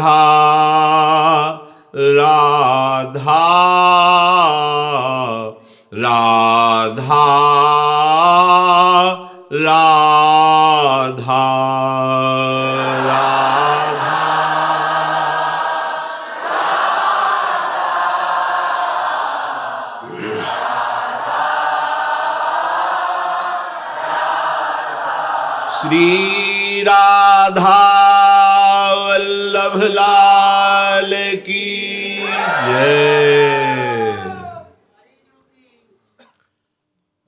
राधा राधा राधा राधा श्री राधा वल्लभ लाल की जय।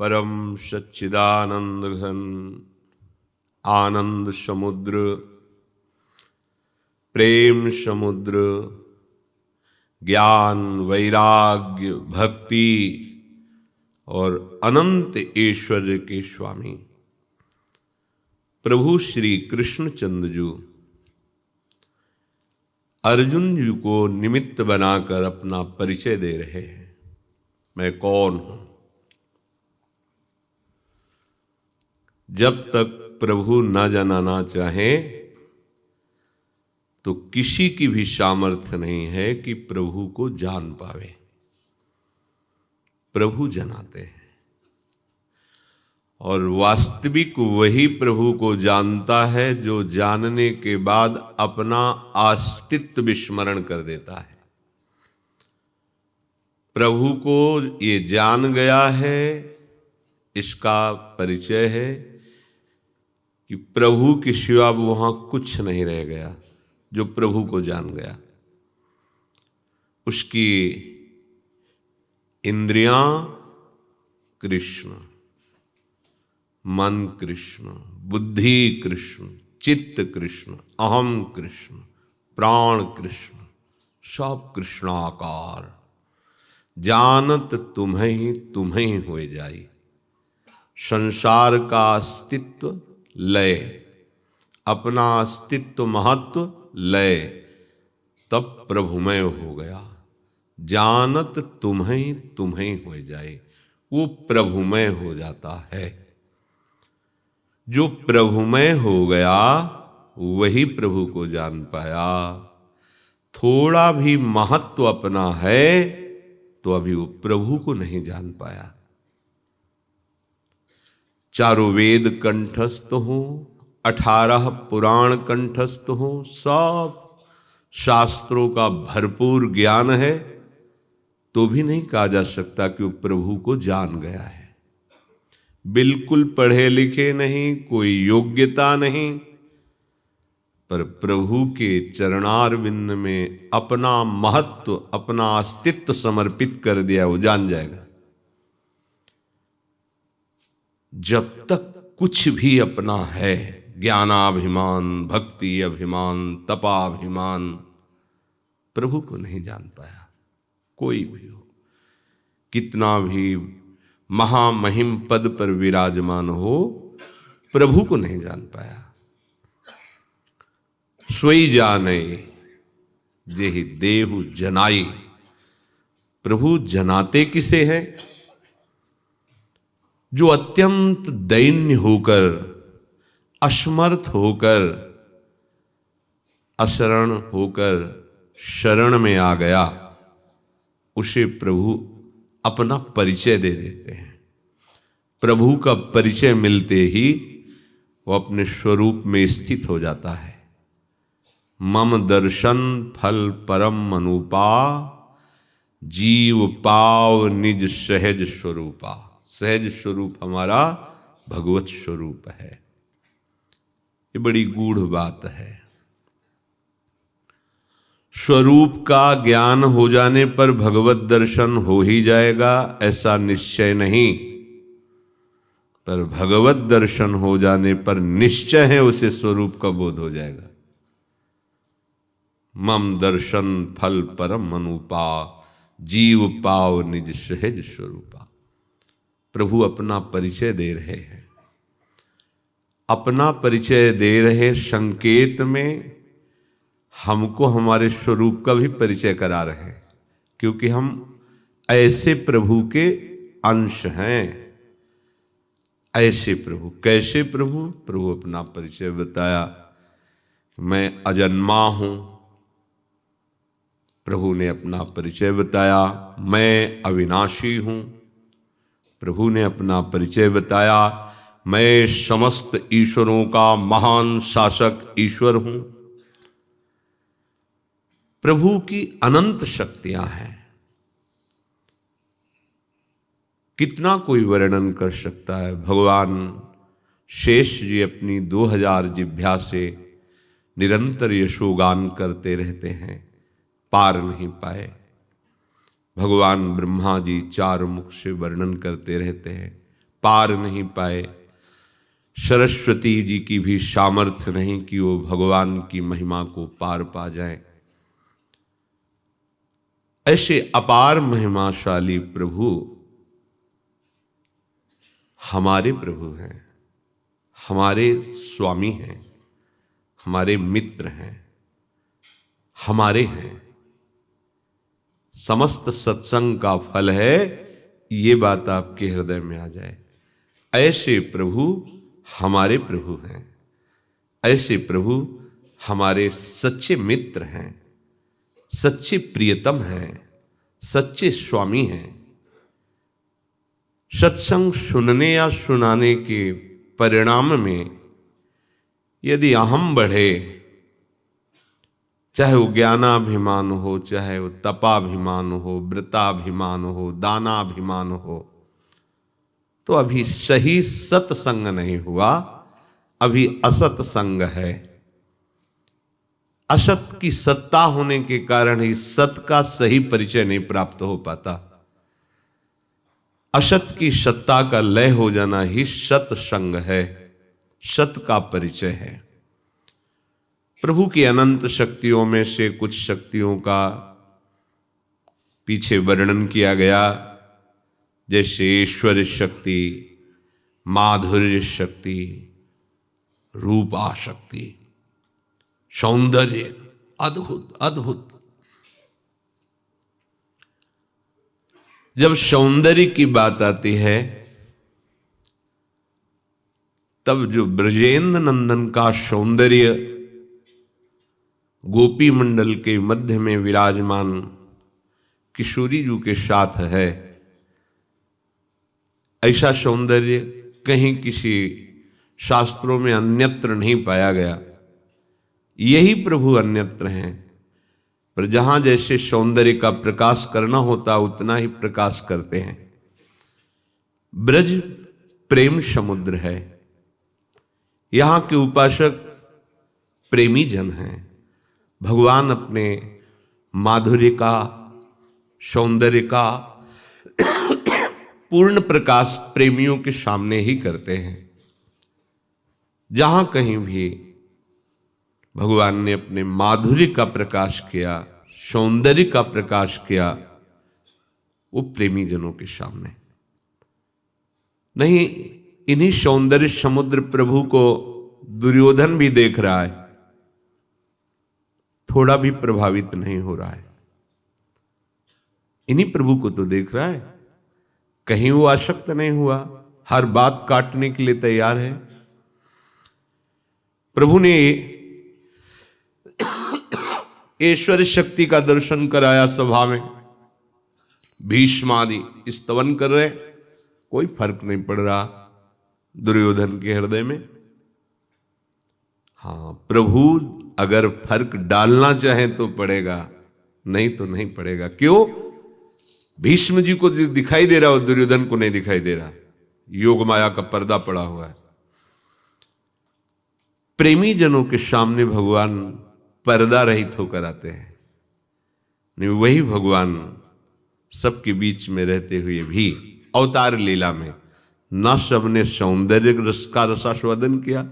परम सच्चिदानंद घन आनंद समुद्र प्रेम समुद्र ज्ञान वैराग्य भक्ति और अनंत ऐश्वर्य के स्वामी प्रभु श्री कृष्णचंद्र जी अर्जुन जी को निमित्त बनाकर अपना परिचय दे रहे हैं। मैं कौन हूं? जब तक प्रभु न जनाना चाहे तो किसी की भी सामर्थ्य नहीं है कि प्रभु को जान पावे। प्रभु जनाते हैं और वास्तविक वही प्रभु को जानता है जो जानने के बाद अपना अस्तित्व विस्मरण कर देता है। प्रभु को ये जान गया है, इसका परिचय है कि प्रभु के सिवा वहां कुछ नहीं रह गया। जो प्रभु को जान गया उसकी इंद्रियां कृष्ण, मन कृष्ण, बुद्धि कृष्ण, चित्त कृष्ण, अहम कृष्ण, प्राण कृष्ण, सब कृष्णाकार। जानत तुम्हें ही हुए जाई। संसार का अस्तित्व लय, अपना अस्तित्व महत्व लय, तब प्रभुमय हो गया। जानत तुम्हें हो जाए, वो प्रभुमय हो जाता है। जो प्रभुमय हो गया वही प्रभु को जान पाया। थोड़ा भी महत्व अपना है तो अभी वो प्रभु को नहीं जान पाया। चारों वेद कंठस्थ हो, 18 पुराण कंठस्थ हो, सब शास्त्रों का भरपूर ज्ञान है, तो भी नहीं कहा जा सकता कि वो प्रभु को जान गया है। बिल्कुल पढ़े लिखे नहीं, कोई योग्यता नहीं, पर प्रभु के चरणारविंद में अपना महत्व, अपना अस्तित्व समर्पित कर दिया, वो जान जाएगा। जब तक कुछ भी अपना है, ज्ञानाभिमान, भक्ति अभिमान, तपाभिमान, प्रभु को नहीं जान पाया। कोई भी हो, कितना भी महामहिम पद पर विराजमान हो, प्रभु को नहीं जान पाया। सोई जाने जेहि देहु जनाई। प्रभु जनाते किसे है? जो अत्यंत दैन्य होकर, असमर्थ होकर, अशरण होकर शरण में आ गया, उसे प्रभु अपना परिचय दे देते हैं। प्रभु का परिचय मिलते ही वो अपने स्वरूप में स्थित हो जाता है। मम दर्शन फल परम अनुपा, जीव पाव निज सहज स्वरूपा। सहज स्वरूप हमारा भगवत स्वरूप है। ये बड़ी गूढ़ बात है। स्वरूप का ज्ञान हो जाने पर भगवत दर्शन हो ही जाएगा ऐसा निश्चय नहीं, पर भगवत दर्शन हो जाने पर निश्चय है उसे स्वरूप का बोध हो जाएगा। मम दर्शन फल परम अनुपा, जीव पाव निज सहज स्वरूपा। प्रभु अपना परिचय दे रहे हैं। अपना परिचय दे रहे संकेत में हमको हमारे स्वरूप का भी परिचय करा रहे हैं, क्योंकि हम ऐसे प्रभु के अंश हैं। ऐसे प्रभु, कैसे प्रभु? प्रभु अपना परिचय बताया, मैं अजन्मा हूं, प्रभु ने अपना परिचय बताया, मैं अविनाशी हूं। प्रभु ने अपना परिचय बताया, मैं समस्त ईश्वरों का महान शासक ईश्वर हूं। प्रभु की अनंत शक्तियां हैं, कितना कोई वर्णन कर सकता है। भगवान शेष जी अपनी 2000 जिह्वा से निरंतर यशोगान करते रहते हैं, पार नहीं पाए। भगवान ब्रह्मा जी 4 मुख से वर्णन करते रहते हैं, पार नहीं पाए। सरस्वती जी की भी सामर्थ्य नहीं कि वो भगवान की महिमा को पार पा जाए। ऐसे अपार महिमाशाली प्रभु हमारे प्रभु हैं, हमारे स्वामी हैं, हमारे मित्र हैं, हमारे हैं। समस्त सत्संग का फल है, ये बात आपके हृदय में आ जाए। ऐसे प्रभु हमारे प्रभु हैं, ऐसे प्रभु हमारे सच्चे मित्र हैं, सच्चे प्रियतम हैं, सच्चे स्वामी हैं। सत्संग सुनने या सुनाने के परिणाम में यदि अहम बढ़े, चाहे वो ज्ञानाभिमान हो, चाहे वो तपाभिमान हो, व्रताभिमान हो, दानाभिमान हो, तो अभी सही सत्संग नहीं हुआ, अभी असत संग है। असत की सत्ता होने के कारण ही सत का सही परिचय नहीं प्राप्त हो पाता। असत की सत्ता का लय हो जाना ही सत्संग है, सत का परिचय है। प्रभु की अनंत शक्तियों में से कुछ शक्तियों का पीछे वर्णन किया गया, जैसे ईश्वर शक्ति, माधुर्य शक्ति, रूपा शक्ति, सौंदर्य, अद्भुत अद्भुत। जब सौंदर्य की बात आती है, तब जो ब्रजेंद्र नंदन का सौंदर्य गोपी मंडल के मध्य में विराजमान किशोरी जी के साथ है, ऐसा सौंदर्य कहीं किसी शास्त्रों में अन्यत्र नहीं पाया गया। यही प्रभु अन्यत्र हैं, पर जहां जैसे सौंदर्य का प्रकाश करना होता उतना ही प्रकाश करते हैं। ब्रज प्रेम समुद्र है, यहां के उपासक प्रेमी जन हैं। भगवान अपने माधुर्य का, सौंदर्य का पूर्ण प्रकाश प्रेमियों के सामने ही करते हैं। जहां कहीं भी भगवान ने अपने माधुर्य का प्रकाश किया, सौंदर्य का प्रकाश किया, वो प्रेमी जनों के सामने नहीं। इन्हीं सौंदर्य समुद्र प्रभु को दुर्योधन भी देख रहा है, थोड़ा भी प्रभावित नहीं हो रहा है। इन्हीं प्रभु को तो देख रहा है, कहीं वो आसक्त नहीं हुआ, हर बात काटने के लिए तैयार है। प्रभु ने ईश्वर शक्ति का दर्शन कराया सभा में। भीष्मादि स्तवन कर रहे, कोई फर्क नहीं पड़ रहा दुर्योधन के हृदय में। हाँ, प्रभु अगर फर्क डालना चाहें तो पड़ेगा, नहीं तो नहीं पड़ेगा। क्यों? भीष्म जी को दिखाई दे रहा हो, दुर्योधन को नहीं दिखाई दे रहा। योग माया का पर्दा पड़ा हुआ है। प्रेमी जनों के सामने भगवान पर्दा रहित होकर आते हैं। नहीं, वही भगवान सबके बीच में रहते हुए भी अवतार लीला में न सबने सौंदर्य रस का रसास्वादन किया,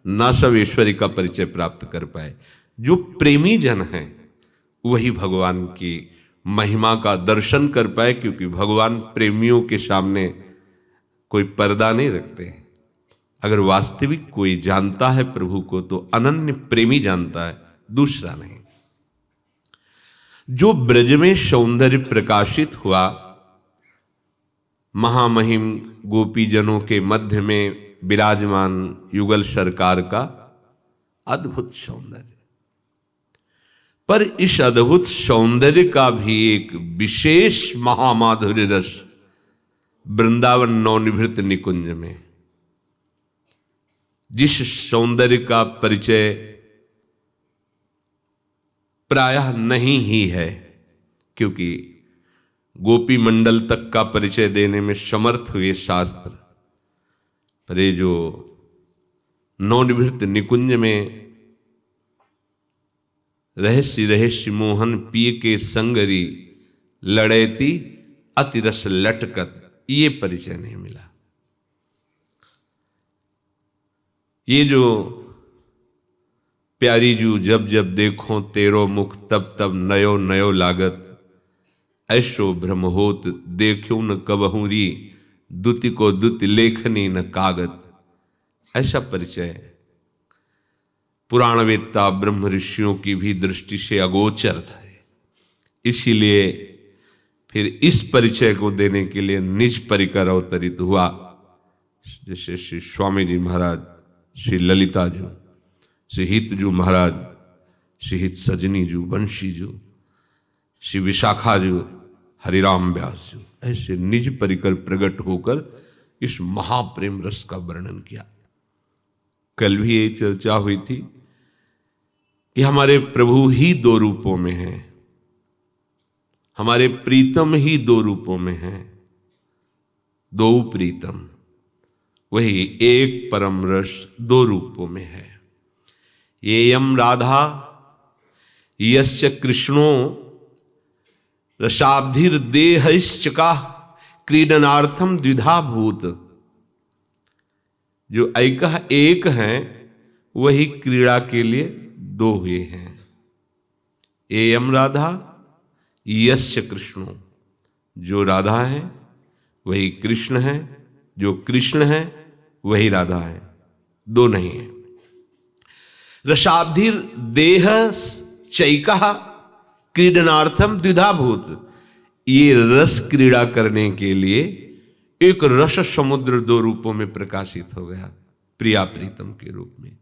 न सब ईश्वरी का परिचय प्राप्त कर पाए। जो प्रेमी जन हैं वही भगवान की महिमा का दर्शन कर पाए, क्योंकि भगवान प्रेमियों के सामने कोई पर्दा नहीं रखते हैं। अगर वास्तविक कोई जानता है प्रभु को तो अनन्य प्रेमी जानता है, दूसरा नहीं। जो ब्रज में सौंदर्य प्रकाशित हुआ, महामहिम गोपी जनों के मध्य में विराजमान युगल सरकार का अद्भुत सौंदर्य, पर इस अद्भुत सौंदर्य का भी एक विशेष महामाधुर्य रस वृंदावन नवनिभृत निकुंज में, जिस सौंदर्य का परिचय प्रायः नहीं ही है, क्योंकि गोपी मंडल तक का परिचय देने में समर्थ हुए शास्त्र, पर ये जो नवनिभृत निकुंज में रहस्य रहस्य मोहन पिय के संगरी लड़ैती अतिरस लटकत, ये परिचय नहीं मिला। ये जो प्यारी जू जब जब देखो तेरो मुख तब तब नयो नयो लागत, ऐसो भ्रम होत देखो न कबहू री, दुति को दुति लेखनी न कागत, ऐसा परिचय पुराणवेत्ता ब्रह्म ऋषियों की भी दृष्टि से अगोचर था। इसीलिए फिर इस परिचय को देने के लिए निज परिकर अवतरित हुआ, जैसे श्री स्वामी जी महाराज, श्री ललिता जी, श्री हित जू महाराज, श्री हित सजनी जू, बंशी जू, श्री विशाखा जू, हरिराम व्यास जू, ऐसे निज परिकर प्रकट होकर इस महाप्रेम रस का वर्णन किया। कल भी ये चर्चा हुई थी कि हमारे प्रभु ही दो रूपों में हैं, हमारे प्रीतम ही दो रूपों में हैं, दो प्रीतम, वही एक परम रस दो रूपों में है। ये यम राधा यश्च कृष्णो रसाब्धिर देहश्चका क्रीडनार्थम द्विधा भूत, जो ऐकः एक हैं वही क्रीड़ा के लिए दो हुए हैं। एयम राधा यश्च कृष्णो, जो राधा है वही कृष्ण है, जो कृष्ण है वही राधा है, दो नहीं है। रसाब्धिर देह चैकः क्रीडनार्थम द्विधा भूत, ये रस क्रीड़ा करने के लिए एक रस समुद्र दो रूपों में प्रकाशित हो गया, प्रिया प्रीतम के रूप में।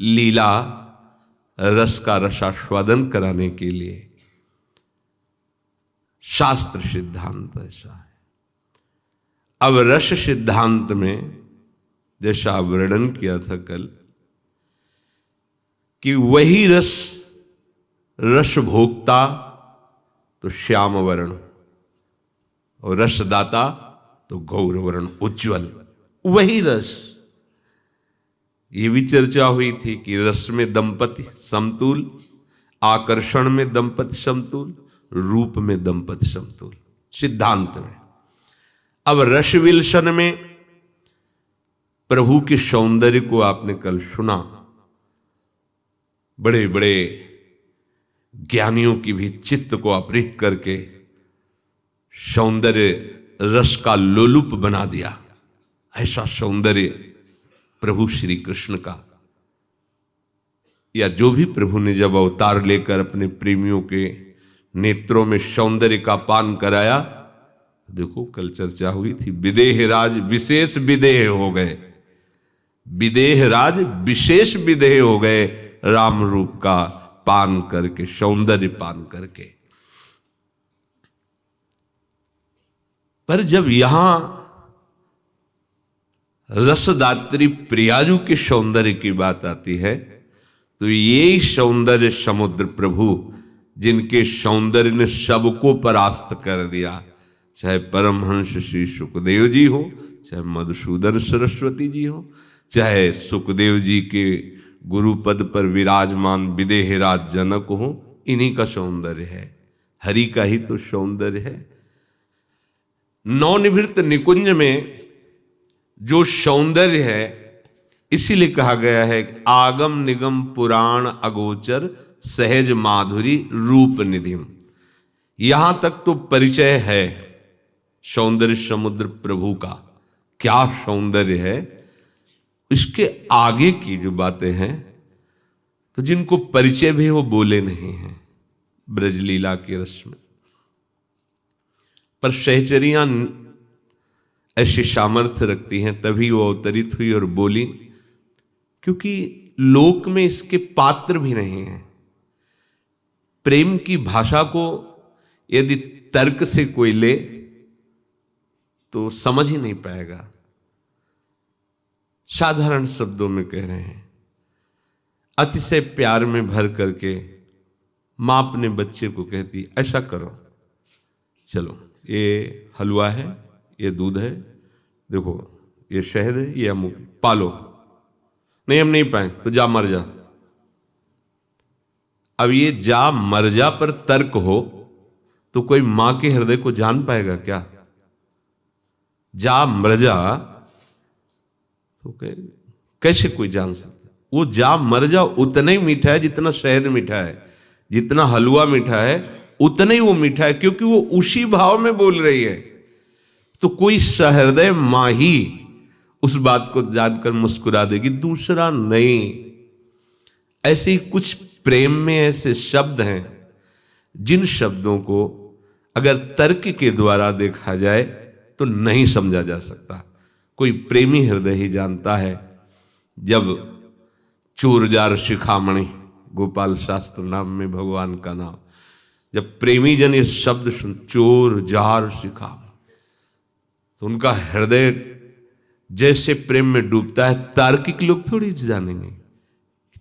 लीला रस का रसास्वादन कराने के लिए शास्त्र सिद्धांत ऐसा है। अब रस सिद्धांत में जैसा वर्णन किया था कल कि वही रस, रस भोक्ता तो श्याम वर्ण और रसदाता तो गौर वर्ण उज्ज्वल, वही रस। ये भी चर्चा हुई थी कि रस में दंपति समतुल, आकर्षण में दंपति समतुल, रूप में दंपति समतुल, सिद्धांत में। अब रस विलसन में प्रभु के सौंदर्य को आपने कल सुना, बड़े बड़े ज्ञानियों की भी चित्त को अपहृत करके सौंदर्य रस का लोलुप बना दिया। ऐसा सौंदर्य प्रभु श्री कृष्ण का, या जो भी प्रभु ने जब अवतार लेकर अपने प्रेमियों के नेत्रों में सौंदर्य का पान कराया, देखो कल चर्चा हुई थी, विदेह राज विशेष विदेह हो गए, विदेह राज विशेष विदेह हो गए राम रूप का पान करके, सौंदर्य पान करके। पर जब यहां रसदात्री प्रियाजू के सौंदर्य की बात आती है, तो ये सौंदर्य समुद्र प्रभु, जिनके सौंदर्य ने सबको परास्त कर दिया, चाहे परमहंस श्री सुखदेव जी हो, चाहे मधुसूदन सरस्वती जी हो, चाहे सुखदेव जी के गुरुपद पर विराजमान विदेहराज जनक हो, इन्हीं का सौंदर्य है, हरि का ही तो सौंदर्य है। नवनिभृत निकुंज में जो सौंदर्य है, इसीलिए कहा गया है आगम निगम पुराण अगोचर सहज माधुरी रूप निधिम। यहां तक तो परिचय है सौंदर्य समुद्र प्रभु का, क्या सौंदर्य है। इसके आगे की जो बातें हैं, तो जिनको परिचय भी वो बोले नहीं हैं ब्रजलीला के रस में, पर सहचरियां ऐसी सामर्थ्य रखती हैं, तभी वो अवतरित हुई और बोली, क्योंकि लोक में इसके पात्र भी नहीं हैं। प्रेम की भाषा को यदि तर्क से कोई ले तो समझ ही नहीं पाएगा। साधारण शब्दों में कह रहे हैं, अतिशय प्यार में भर करके माँ अपने बच्चे को कहती ऐसा करो, चलो ये हलवा है, ये दूध है, देखो ये शहद है, ये अमुक, पालो। नहीं हम नहीं पाए तो जा मर जा। अब ये जा मर जा पर तर्क हो तो कोई मां के हृदय को जान पाएगा क्या? जा मर जा तो कैसे कोई जान सकता? वो जा मर जा उतना ही मीठा है जितना शहद मीठा है, जितना हलवा मीठा है उतना ही वो मीठा है, क्योंकि वो उसी भाव में बोल रही है। तो कोई सहृदय मां ही उस बात को जानकर मुस्कुरा देगी, दूसरा नहीं। ऐसे ही कुछ प्रेम में ऐसे शब्द हैं जिन शब्दों को अगर तर्क के द्वारा देखा जाए तो नहीं समझा जा सकता। कोई प्रेमी हृदय ही जानता है। जब चोर जार शिखामणि, गोपाल शास्त्र नाम में भगवान का नाम, जब प्रेमी जन ये शब्द सुन, चोर जार शिखामणि, तो उनका हृदय जैसे प्रेम में डूबता है। तार्किक लोग थोड़ी जानेंगे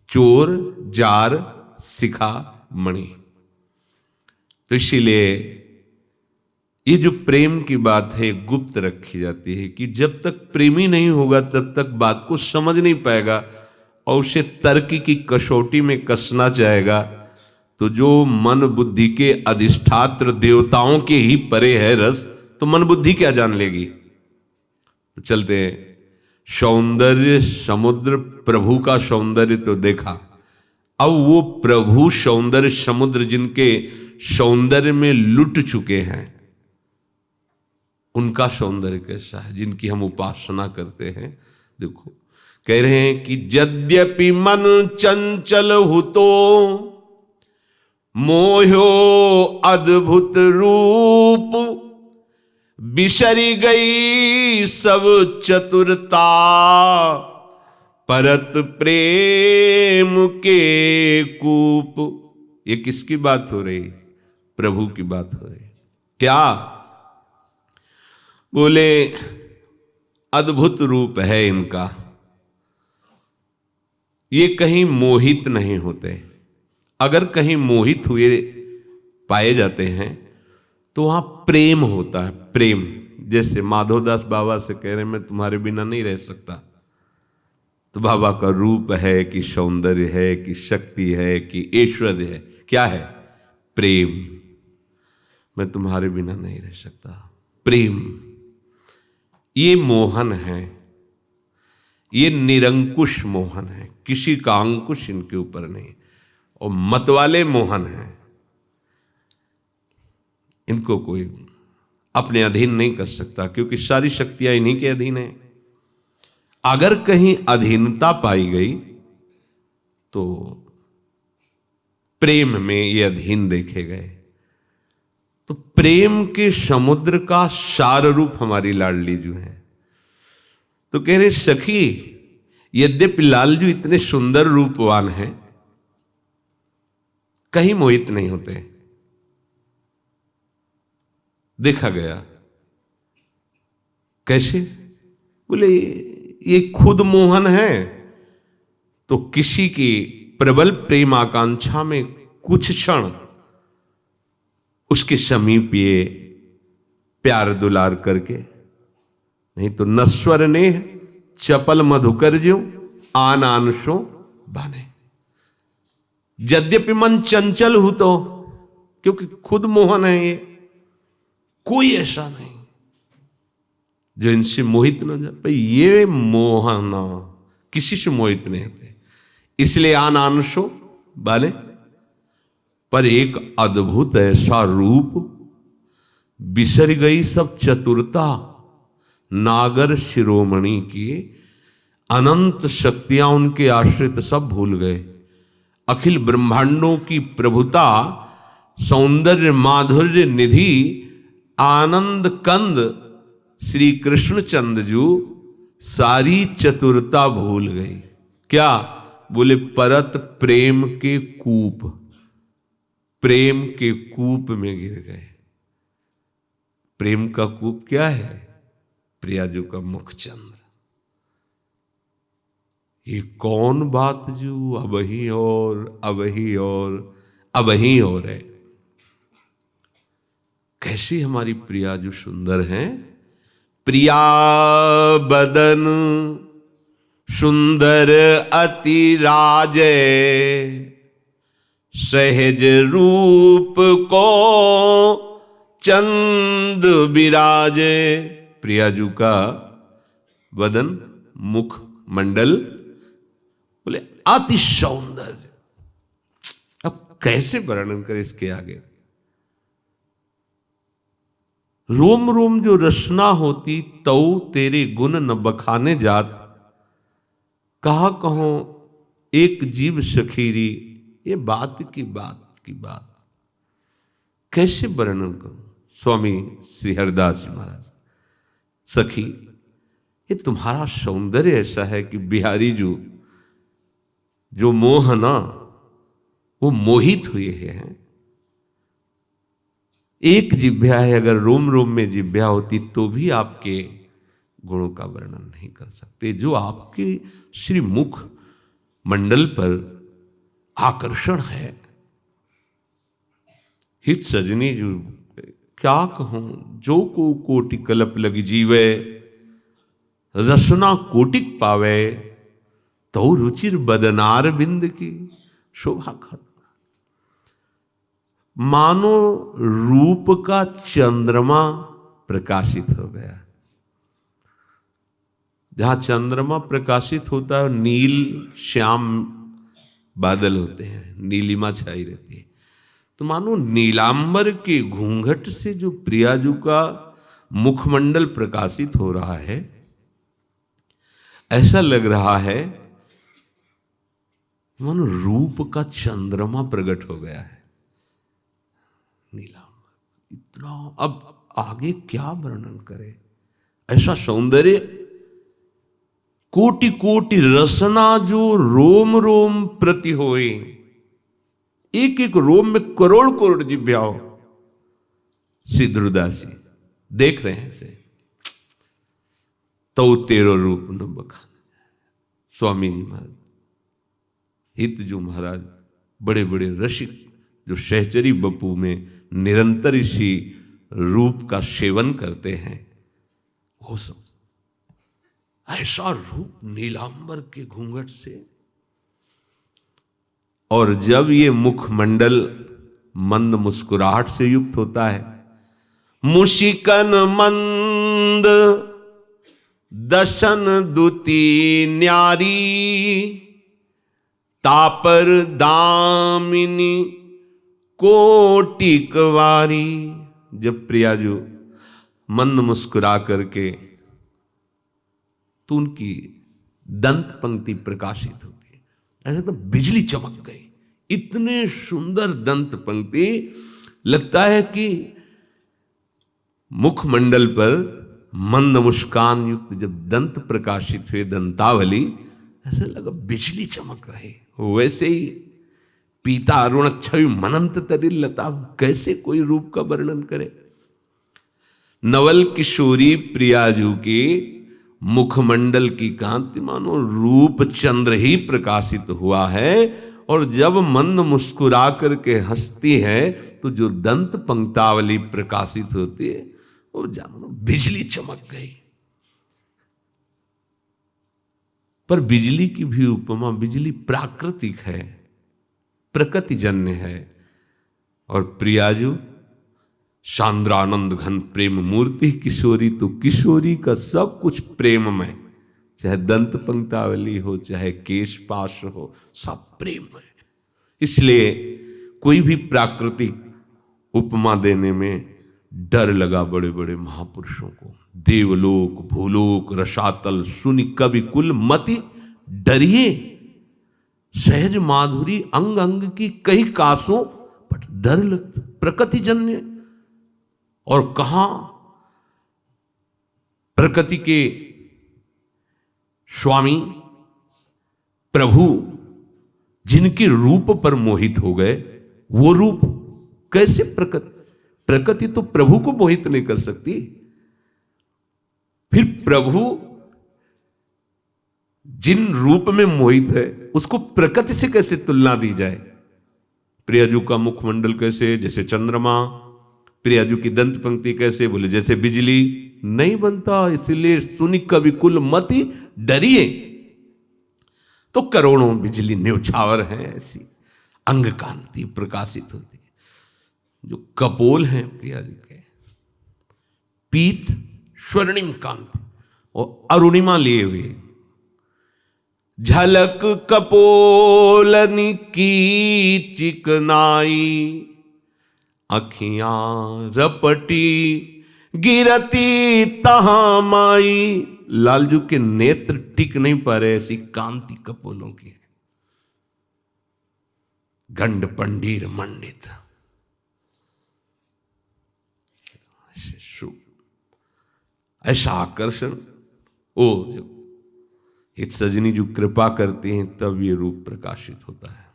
चोर जार शिखा मणि। तो इसीलिए ये जो प्रेम की बात है गुप्त रखी जाती है कि जब तक प्रेमी नहीं होगा तब तक बात को समझ नहीं पाएगा और उसे तर्क की कसौटी में कसना चाहेगा तो जो मन बुद्धि के अधिष्ठात्र देवताओं के ही परे है रस, तो मन बुद्धि क्या जान लेगी। तो चलते हैं। सौंदर्य समुद्र, प्रभु का सौंदर्य तो देखा, अब वो प्रभु सौंदर्य समुद्र जिनके सौंदर्य में लुट चुके हैं उनका सौंदर्य कैसा है, जिनकी हम उपासना करते हैं। देखो कह रहे हैं कि यद्यपि मन चंचल हुतो मोहो अद्भुत रूप, बिसरी गई सब चतुरता, परत प्रेम के कूप। ये किसकी बात हो रही? प्रभु की बात हो रही। क्या बोले? अद्भुत रूप है इनका, ये कहीं मोहित नहीं होते। अगर कहीं मोहित हुए पाए जाते हैं तो वहां प्रेम होता है। प्रेम जैसे माधवदास बाबा से कह रहे मैं तुम्हारे बिना नहीं रह सकता, तो बाबा का रूप है कि सौंदर्य है कि शक्ति है कि ऐश्वर्य है, क्या है? प्रेम। मैं तुम्हारे बिना नहीं रह सकता। प्रेम ये मोहन है, ये निरंकुश मोहन है, किसी का अंकुश इनके ऊपर नहीं। और मतवाले मोहन हैं, इनको कोई अपने अधीन नहीं कर सकता क्योंकि सारी शक्तियां इन्हीं के अधीन है। अगर कहीं अधीनता पाई गई तो प्रेम में ये अधीन देखे गए। तो प्रेम के समुद्र का सार रूप हमारी लाडली जो है। तो कह रहे सखी, यद्यपि लालजू इतने सुंदर रूपवान हैं, कहीं मोहित नहीं होते। देखा गया कैसे? बोले ये खुद मोहन है, तो किसी की प्रबल प्रेम आकांक्षा में कुछ क्षण उसके समीप ये प्यार दुलार करके, नहीं तो नश्वर ने चपल मधुकर जो आन आनसो बाने। यद्यपि मन चंचल हो तो, क्योंकि खुद मोहन है ये, कोई ऐसा नहीं जो इनसे मोहित न जाए। भाई ये मोहन किसी से मोहित नहीं होते, इसलिए आन आनसो बाले। पर एक अद्भुत ऐसा रूप, बिसर गई सब चतुरता, नागर शिरोमणि की अनंत शक्तियां उनके आश्रित सब भूल गए। अखिल ब्रह्मांडों की प्रभुता, सौंदर्य माधुर्य निधि, आनंद कंद श्री कृष्णचंद्र जी सारी चतुरता भूल गई। क्या? बोले परत प्रेम के कूप। प्रेम के कूप में गिर गए। प्रेम का कूप क्या है? प्रियाजू का मुखचंद्र। ये कौन बात जो अब ही और अब ही और अब ही और है। कैसी हमारी प्रियाजू सुंदर हैं। प्रिया बदन सुंदर अति राजे, सहज रूप को चंद विराजे। प्रियाजू का वदन मुख मंडल बोले अति सौंदर्य। अब कैसे वर्णन करें इसके आगे। रोम रोम जो रचना होती तो तेरे गुण न बखाने जात, कहा कहो एक जीव सखीरी। ये बात की बात कैसे वर्णन करूं। स्वामी श्री हरिदास महाराज, सखी ये तुम्हारा सौंदर्य ऐसा है कि बिहारी जो मोह ना वो मोहित हुए हैं। एक जिह्वा है, अगर रोम रोम में जिह्वा होती तो भी आपके गुणों का वर्णन नहीं कर सकते। जो आपके श्री मुख मंडल पर आकर्षण है। हित सजनी जो क्या कहूं, जो को कोटि कलप लगी जीवे, रसना कोटिक पावे, तो रुचिर बदनार बिंद की शोभा खत्म। मानो रूप का चंद्रमा प्रकाशित हो गया। जहां चंद्रमा प्रकाशित होता है नील श्याम बादल होते हैं, नीलिमा छाई रहती है। तो मानो नीलांबर के घूंघट से जो प्रियाजू का मुखमंडल प्रकाशित हो रहा है, ऐसा लग रहा है मानो रूप का चंद्रमा प्रकट हो गया है। नीलांबर इतना, अब आगे क्या वर्णन करे। ऐसा सौंदर्य, कोटि कोटि रसना जो रोम रोम प्रति होए। एक एक रोम में करोड़ करोड़ जिह्वा हो। सिद्धदास जी देख रहे हैं से, तो तेरो रूप न बखाने। स्वामी जी महाराज, हित जो महाराज बड़े बड़े रसिक जो सहचरी बपू में निरंतर इसी रूप का सेवन करते हैं, वो सब ऐसा रूप नीलांबर के घूंघट से। और जब ये मुखमंडल मंद मुस्कुराहट से युक्त होता है, मुशिकन मंद दशन दुती न्यारी, तापर दामिनी कोटिक वारी। जब प्रियाजू मंद मुस्कुरा करके, तो उनकी दंत पंक्ति प्रकाशित होती है। ऐसा तो बिजली चमक गई। इतने सुंदर दंत पंक्ति, लगता है कि मुखमंडल पर मंद मुस्कान युक्त जब दंत प्रकाशित हुए, दंतावली, ऐसा लगा बिजली चमक रही। वैसे ही पीता अरुण छवि मनंत तरिल लता, कैसे कोई रूप का वर्णन करे। नवल किशोरी प्रियाजू के मुखमंडल की कांति मानो रूप चंद्र ही प्रकाशित हुआ है। और जब मंद मुस्कुरा करके हंसती है, तो जो दंत पंक्तावली प्रकाशित होती है, वो जानो बिजली चमक गई। पर बिजली की भी उपमा, बिजली प्राकृतिक है, प्रकृतिजन्य है। और प्रियाजू सांद्रानंद घन प्रेम मूर्ति किशोरी, तो किशोरी का सब कुछ प्रेम में, चाहे दंत पंक्तावली हो, चाहे केश पाश हो, सब प्रेम है। इसलिए कोई भी प्राकृतिक उपमा देने में डर लगा बड़े बड़े महापुरुषों को। देवलोक भूलोक रसातल सुनि कवि कुल मति डरिए, सहज माधुरी अंग अंग की कई कासों, बट डर लग प्रकृतिजन्य। और कहां प्रकृति के स्वामी प्रभु जिनके रूप पर मोहित हो गए, वो रूप कैसे प्रकृति तो प्रभु को मोहित नहीं कर सकती, फिर प्रभु जिन रूप में मोहित है उसको प्रकृति से कैसे तुलना दी जाए। प्रियाजू का मुखमंडल कैसे, जैसे चंद्रमा, प्रियाजू की दंत पंक्ति कैसे, बोले जैसे बिजली, नहीं बनता। इसलिए सुनि कवि कुल मति डरिए, तो करोड़ों बिजली न्यौछावर हैं, ऐसी अंग कांति प्रकाशित होती है। जो कपोल हैं प्रियाजू के, पीत स्वर्णिम कांति और अरुणिमा लिए हुए, झलक कपोलनि की चिकनाई, अखियां रपटी गिरती तहां माई। लालजू के नेत्र टिक नहीं पा रहे, ऐसी कांति कपोलों की है। गंड पंडीर मंडित, ऐसा आकर्षण। ओ हित सजनी जो कृपा करती हैं तब ये रूप प्रकाशित होता है।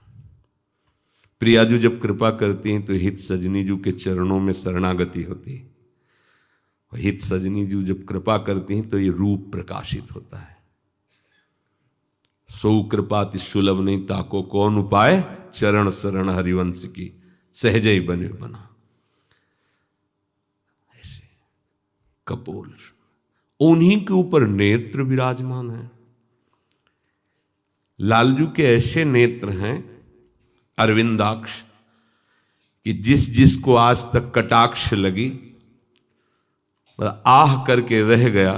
प्रियाजू जब कृपा करती हैं तो हित सजनी जू के चरणों में शरणागति होती है। हित सजनी जू जब कृपा करती हैं तो ये रूप प्रकाशित होता है। सो कृपाति सुलभ नहीं ताको कौन उपाय, चरण शरण हरिवंश की सहज ही बने बना। ऐसे कपोल, उन्हीं के ऊपर नेत्र विराजमान है। लालजू के ऐसे नेत्र हैं अरविंदाक्ष कि जिस जिसको आज तक कटाक्ष लगी आह करके रह गया,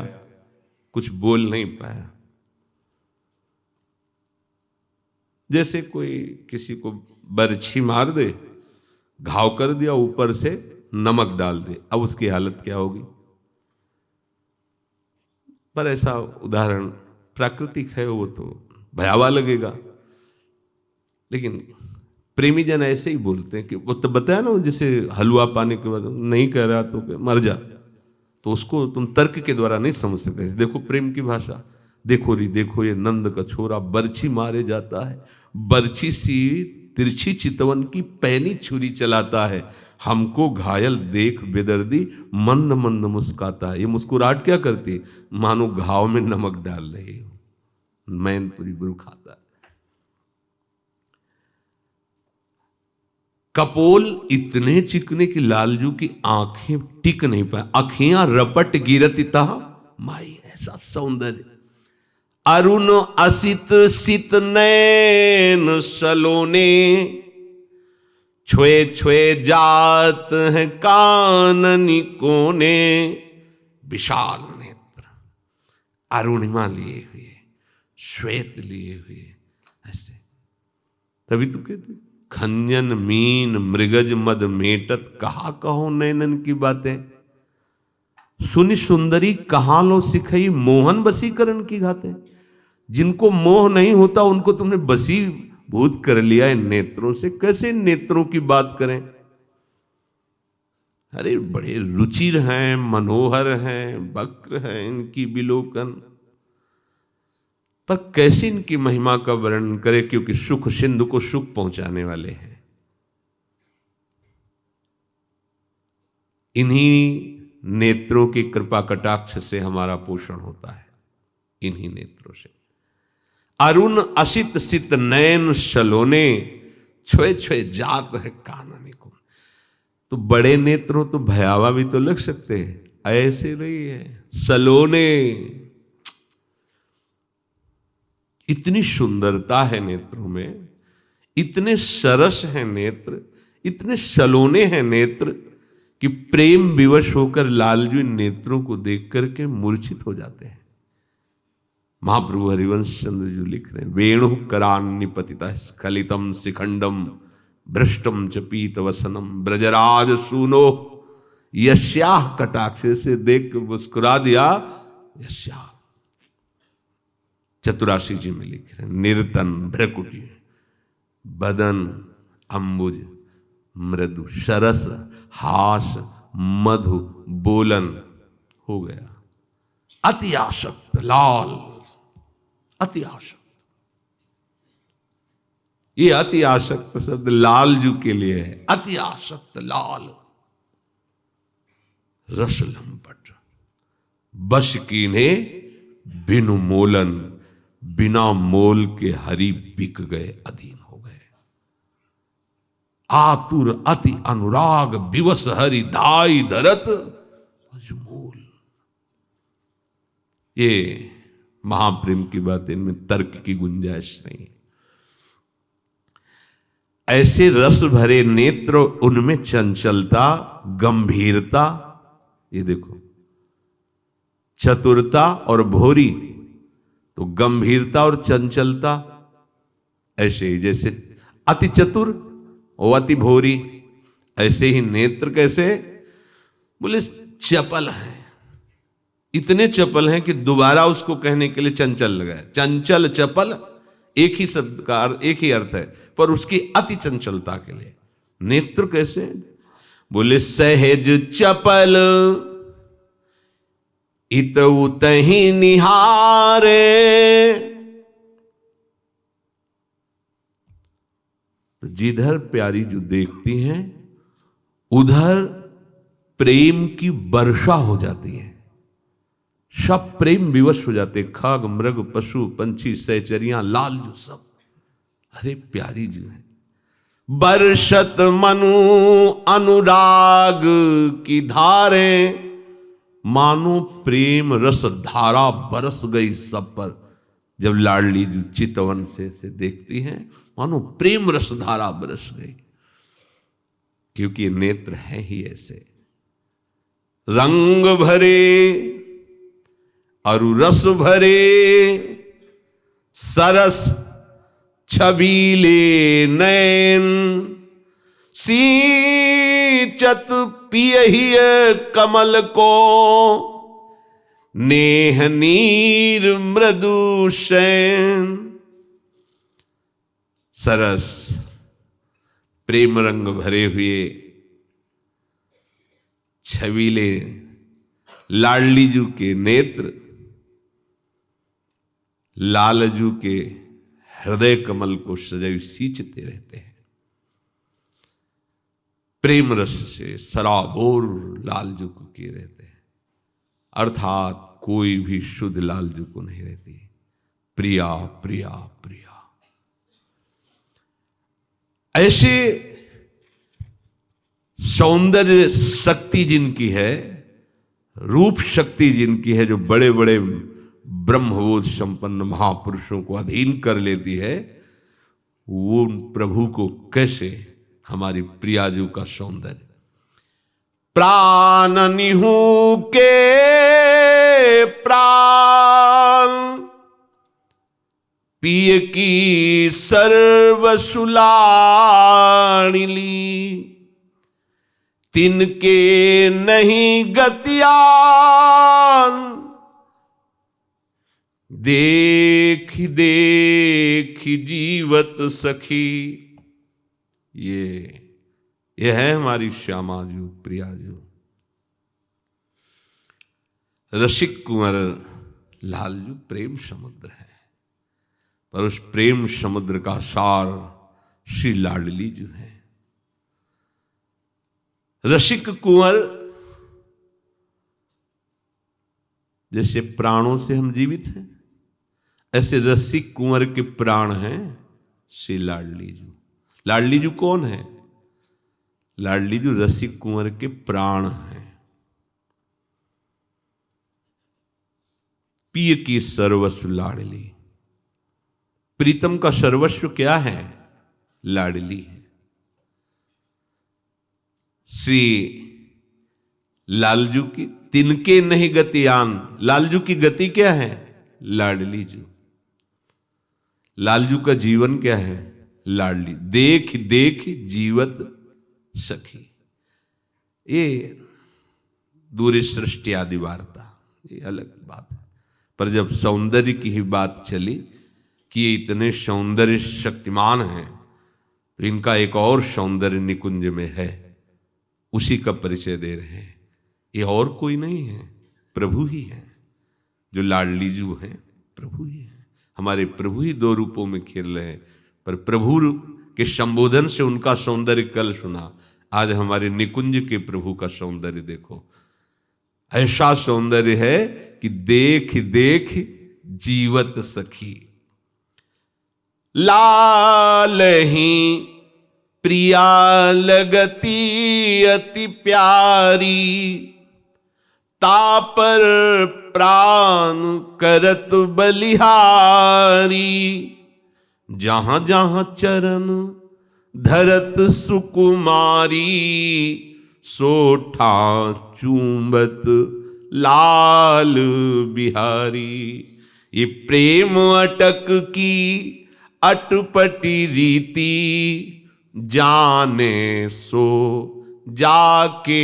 कुछ बोल नहीं पाया। जैसे कोई किसी को बरछी मार दे, घाव कर दिया, ऊपर से नमक डाल दे, अब उसकी हालत क्या होगी। पर ऐसा उदाहरण प्राकृतिक है, वो तो भयावह लगेगा। लेकिन प्रेमी जन ऐसे ही बोलते हैं कि वो तो बताया ना, जैसे हलवा पाने के बाद नहीं कह रहा तो मर जा, तो उसको तुम तर्क के द्वारा नहीं समझ सकते। देखो प्रेम की भाषा, देखो री देखो ये नंद का छोरा बरछी मारे जाता है, बरछी सी तिरछी चितवन की पैनी छुरी चलाता है, हमको घायल देख बेदर्दी मंद मंद मुस्काता है। ये मुस्कुराहट क्या करती, मानो घाव में नमक डाल रही हो, मैनपुरी गुरु खाता है। कपोल इतने चिकने की लालजू की आंखें टिक नहीं पाए, अखियां रपट गिरती तहा माई, ऐसा सौंदर्य। अरुण असित सित नैन सलोने, छुए छुए जात है काननी कोने, विशाल नेत्र, अरुणिमा लिए हुए, श्वेत लिए हुए, ऐसे। तभी तो कहते खंजन मीन मृगज मद मेटत, कहा कहो नैनन की बातें, सुनि सुंदरी कहाँ लो सिखई, मोहन बसीकरण की घातें। जिनको मोह नहीं होता उनको तुमने बसीभूत कर लिया है नेत्रों से, कैसे नेत्रों की बात करें। अरे बड़े रुचिर हैं, मनोहर हैं, वक्र हैं इनकी विलोकन, पर कैसे इनकी महिमा का वर्णन करें, क्योंकि सुख सिंधु को सुख पहुंचाने वाले हैं। इन्हीं नेत्रों की कृपा कटाक्ष से हमारा पोषण होता है, इन्हीं नेत्रों से। अरुण असित सित नयन सलोने, छुए छुए जात है काननी को। तो बड़े नेत्रों तो भयावह भी तो लग सकते हैं, ऐसे नहीं है। सलोने, इतनी सुंदरता है नेत्रों में, इतने सरस हैं नेत्र, इतने सलोने हैं नेत्र कि प्रेम विवश होकर लालजू नेत्रों को देख करके मूर्छित हो जाते हैं। महाप्रभु हरिवंश चंद्र जी लिख रहे हैं, वेणु करान्निपतितः स्खलितम शिखंडम भ्रष्टम च पीत वसनम ब्रजराज सूनो, यस्याह कटाक्ष से देख मुस्कुरा दिया। यस्याह चतुराशी जी में लिख रहे हैं, निर्तन भ्रकुटी बदन अंबुज मृदु सरस हास मधु बोलन हो गया। अति आसक्त लाल, अति आसक्त, ये अति आसक्त शब्द लालजू के लिए है। अति आसक्त लाल, रस लंपट, बस कीन्हे बिनु मोलन, बिना मोल के हरि बिक गए, अधीन हो गए। आतुर अति अनुराग, विवश हरि धाई धरत अजमूल। ये महाप्रेम की बात, इनमें तर्क की गुंजाइश नहीं। ऐसे रस भरे नेत्र, उनमें चंचलता, गंभीरता, ये देखो चतुरता और भोरी, तो गंभीरता और चंचलता ऐसे ही, जैसे अति चतुर और अति भोरी, ऐसे ही नेत्र कैसे बोले चपल हैं, इतने चपल हैं कि दोबारा उसको कहने के लिए चंचल लगाया। चंचल चपल एक ही शब्द का एक ही अर्थ है, पर उसकी अति चंचलता के लिए नेत्र कैसे बोले सहज चपल इत उतहि निहारे। तो जिधर प्यारी जो देखती हैं उधर प्रेम की वर्षा हो जाती है, सब प्रेम विवश हो जाते, खग मृग पशु पंछी सहचरियां लाल जो सब, अरे प्यारी जो है। बरसत मनु अनुराग की धारे, मानो प्रेम रस धारा बरस गई सब पर। जब लाडली जो चितवन से देखती हैं, मानो प्रेम रस धारा बरस गई, क्योंकि ये नेत्र हैं ही ऐसे। रंग भरे अरु रस भरे, सरस छबीले नैन, सींचत पियहिय कमल को, नेह नीर मृदु शैन। सरस प्रेम रंग भरे हुए छबीले लाडलीजू के नेत्र, लालजू के हृदय कमल को सदैव सींचते रहते हैं। प्रेम रस से सराबोर लालजू को किए रहते हैं, अर्थात कोई भी शुद्ध लालजू को नहीं रहती। प्रिया प्रिया प्रिया, ऐसे सौंदर्य शक्ति जिनकी है, रूप शक्ति जिनकी है, जो बड़े बड़े ब्रह्मबोध संपन्न महापुरुषों को अधीन कर लेती है, वो उन प्रभु को कैसे हमारी प्रियाजू का सौंदर्य। प्राण निहू के प्राण, पिय की सर्वसुलाणिली, तिनके नहीं गतियान, देखी देखी जीवत सखी। ये है हमारी श्यामाजू प्रियाजू। रसिक कुंवर लालजू प्रेम समुद्र है, पर उस प्रेम समुद्र का सार श्री लाडली जो है। रसिक कुंवर जैसे प्राणों से हम जीवित हैं, ऐसे रसिक कुंवर के प्राण हैं श्री लाडलीजू। लाडलीजू कौन है? लाडलीजू रसिक कुंवर के प्राण हैं। पिय की सर्वस्व लाडली, प्रीतम का सर्वस्व क्या है? लाडली है। श्री लालजू की तिनके नहीं गतियान, लालजू की गति क्या है? लाडलीजू। लालजू का जीवन क्या है? लाडली। देख देख जीवत सखी, ये दूरी सृष्टि आदि वार्ता, ये अलग बात है। पर जब सौंदर्य की ही बात चली कि ये इतने सौंदर्य शक्तिमान हैं, तो इनका एक और सौंदर्य निकुंज में है, उसी का परिचय दे रहे हैं। ये और कोई नहीं है, प्रभु ही है। जो लाडलीजू हैं प्रभु ही है। हमारे प्रभु ही दो रूपों में खेल रहे हैं, पर प्रभु के संबोधन से उनका सौंदर्य कल सुना। आज हमारे निकुंज के प्रभु का सौंदर्य देखो, ऐसा सौंदर्य है कि देख देख जीवत सखी। लाल ही प्रिया लगती अति प्यारी, तापर प्राण करत बलिहारी। जहां जहां चरण धरत सुकुमारी, सोठा चूंबत लाल बिहारी। ये प्रेम अटक की अटपटी रीति, जाने सो जाके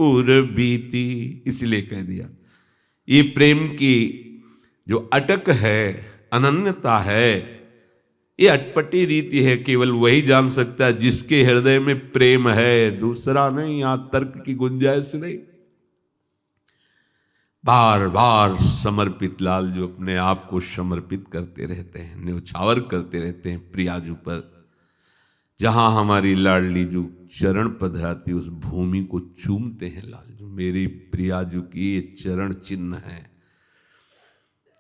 उर बीती। इसलिए कह दिया ये प्रेम की जो अटक है, अनन्यता है, ये अटपटी रीति है, केवल वही जान सकता है जिसके हृदय में प्रेम है, दूसरा नहीं। यहां तर्क की गुंजाइश नहीं। बार बार समर्पित लाल जो अपने आप को समर्पित करते रहते हैं, न्यौछावर करते रहते हैं प्रियाजू पर। जहां हमारी लाडली जो चरण पधराती उस भूमि को चूमते हैं लालजू। मेरी प्रियाजू की ये चरण चिन्ह है,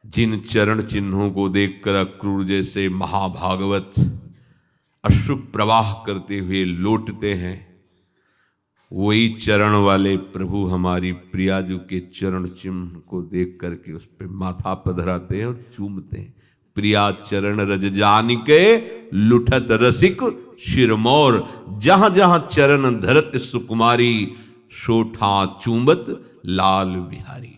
जिन चरण चिन्हों को देखकर अक्रूर जैसे महाभागवत अश्रु प्रवाह करते हुए लौटते हैं, वही चरण वाले प्रभु हमारी प्रियाजू के चरण चिन्ह को देख करके उस पर माथा पधराते हैं और चूमते हैं। प्रिया चरण रज जानिके लुठत रसिक शिरमोर, जहां जहां चरण धरत सुकुमारी, सोठा चूंबत लाल बिहारी।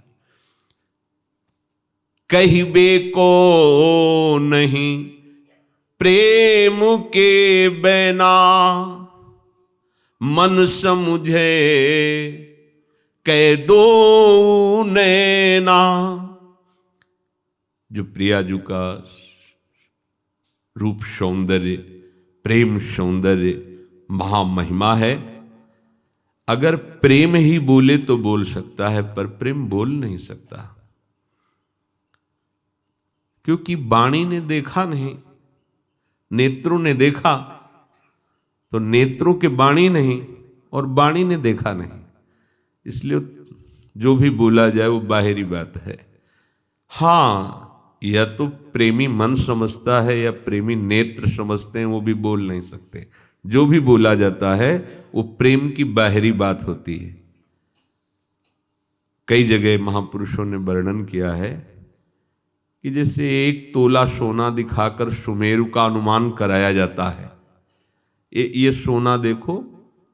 कहिबे को नहीं प्रेम के बैना, मन समुझे कह दो नैना। जो प्रियाजू का रूप सौंदर्य, प्रेम सौंदर्य महामहिमा है। अगर प्रेम ही बोले तो बोल सकता है, पर प्रेम बोल नहीं सकता, क्योंकि वाणी ने देखा नहीं, नेत्रों ने देखा तो नेत्रों के वाणी नहीं और वाणी ने देखा नहीं। इसलिए जो भी बोला जाए वो बाहरी बात है। हाँ, या तो प्रेमी मन समझता है या प्रेमी नेत्र समझते हैं, वो भी बोल नहीं सकते। जो भी बोला जाता है वो प्रेम की बाहरी बात होती है। कई जगह महापुरुषों ने वर्णन किया है कि जैसे 1 तोला सोना दिखाकर सुमेरु का अनुमान कराया जाता है। ये सोना देखो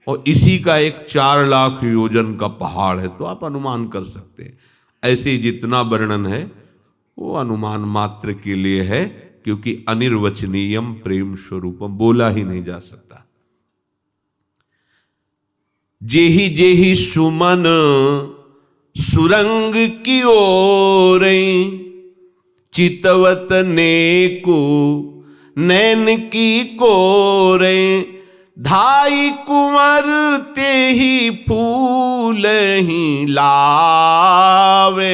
और इसी का एक 4 लाख योजन का पहाड़ है, तो आप अनुमान कर सकते हैं। ऐसे ही जितना वर्णन है वो अनुमान मात्र के लिए है, क्योंकि अनिर्वचनीयम प्रेम स्वरूपम, बोला ही नहीं जा सकता। जेहि जेहि सुमन सुरंग की ओर, चितवत नेको नैन की कोरे। धाई कुंवर ते ही फूल ही लावे,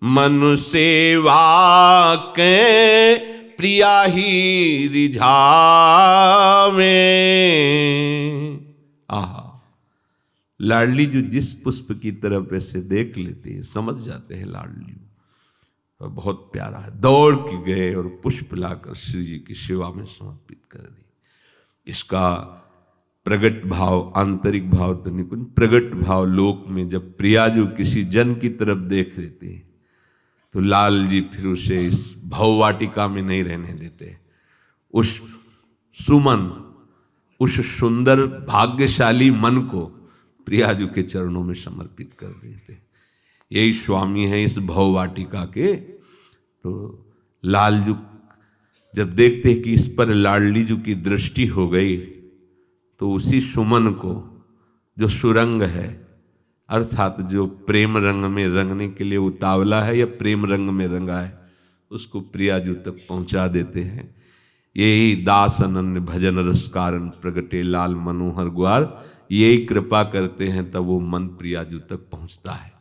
मन सेवा के प्रिया ही रिझावे। आहा, लाडली जो जिस पुष्प की तरफ ऐसे देख लेती है, समझ जाते हैं लाडली बहुत प्यारा है। दौड़ के गए और पुष्प लाकर श्री जी की सेवा में समर्पित कर दी। इसका प्रगट भाव, आंतरिक भाव तो निकुंज, प्रगट भाव लोक में जब प्रियाजू किसी जन की तरफ देख लेते हैं तो लाल जी फिर उसे इस भववाटिका में नहीं रहने देते। उस सुमन, उस सुंदर भाग्यशाली मन को प्रियाजू के चरणों में समर्पित कर देते। यही स्वामी है इस भववाटिका के। तो लालजू जब देखते कि इस पर लाडलीजू की दृष्टि हो गई, तो उसी सुमन को, जो सुरंग है, अर्थात जो प्रेम रंग में रंगने के लिए उतावला है या प्रेम रंग में रंगा है, उसको प्रियाजू तक पहुंचा देते हैं। यही दास अनन्य भजन रस कारण प्रगटे लाल मनोहर ग्वार, यही कृपा करते हैं तब वो मन प्रियाजू तक पहुंचता है।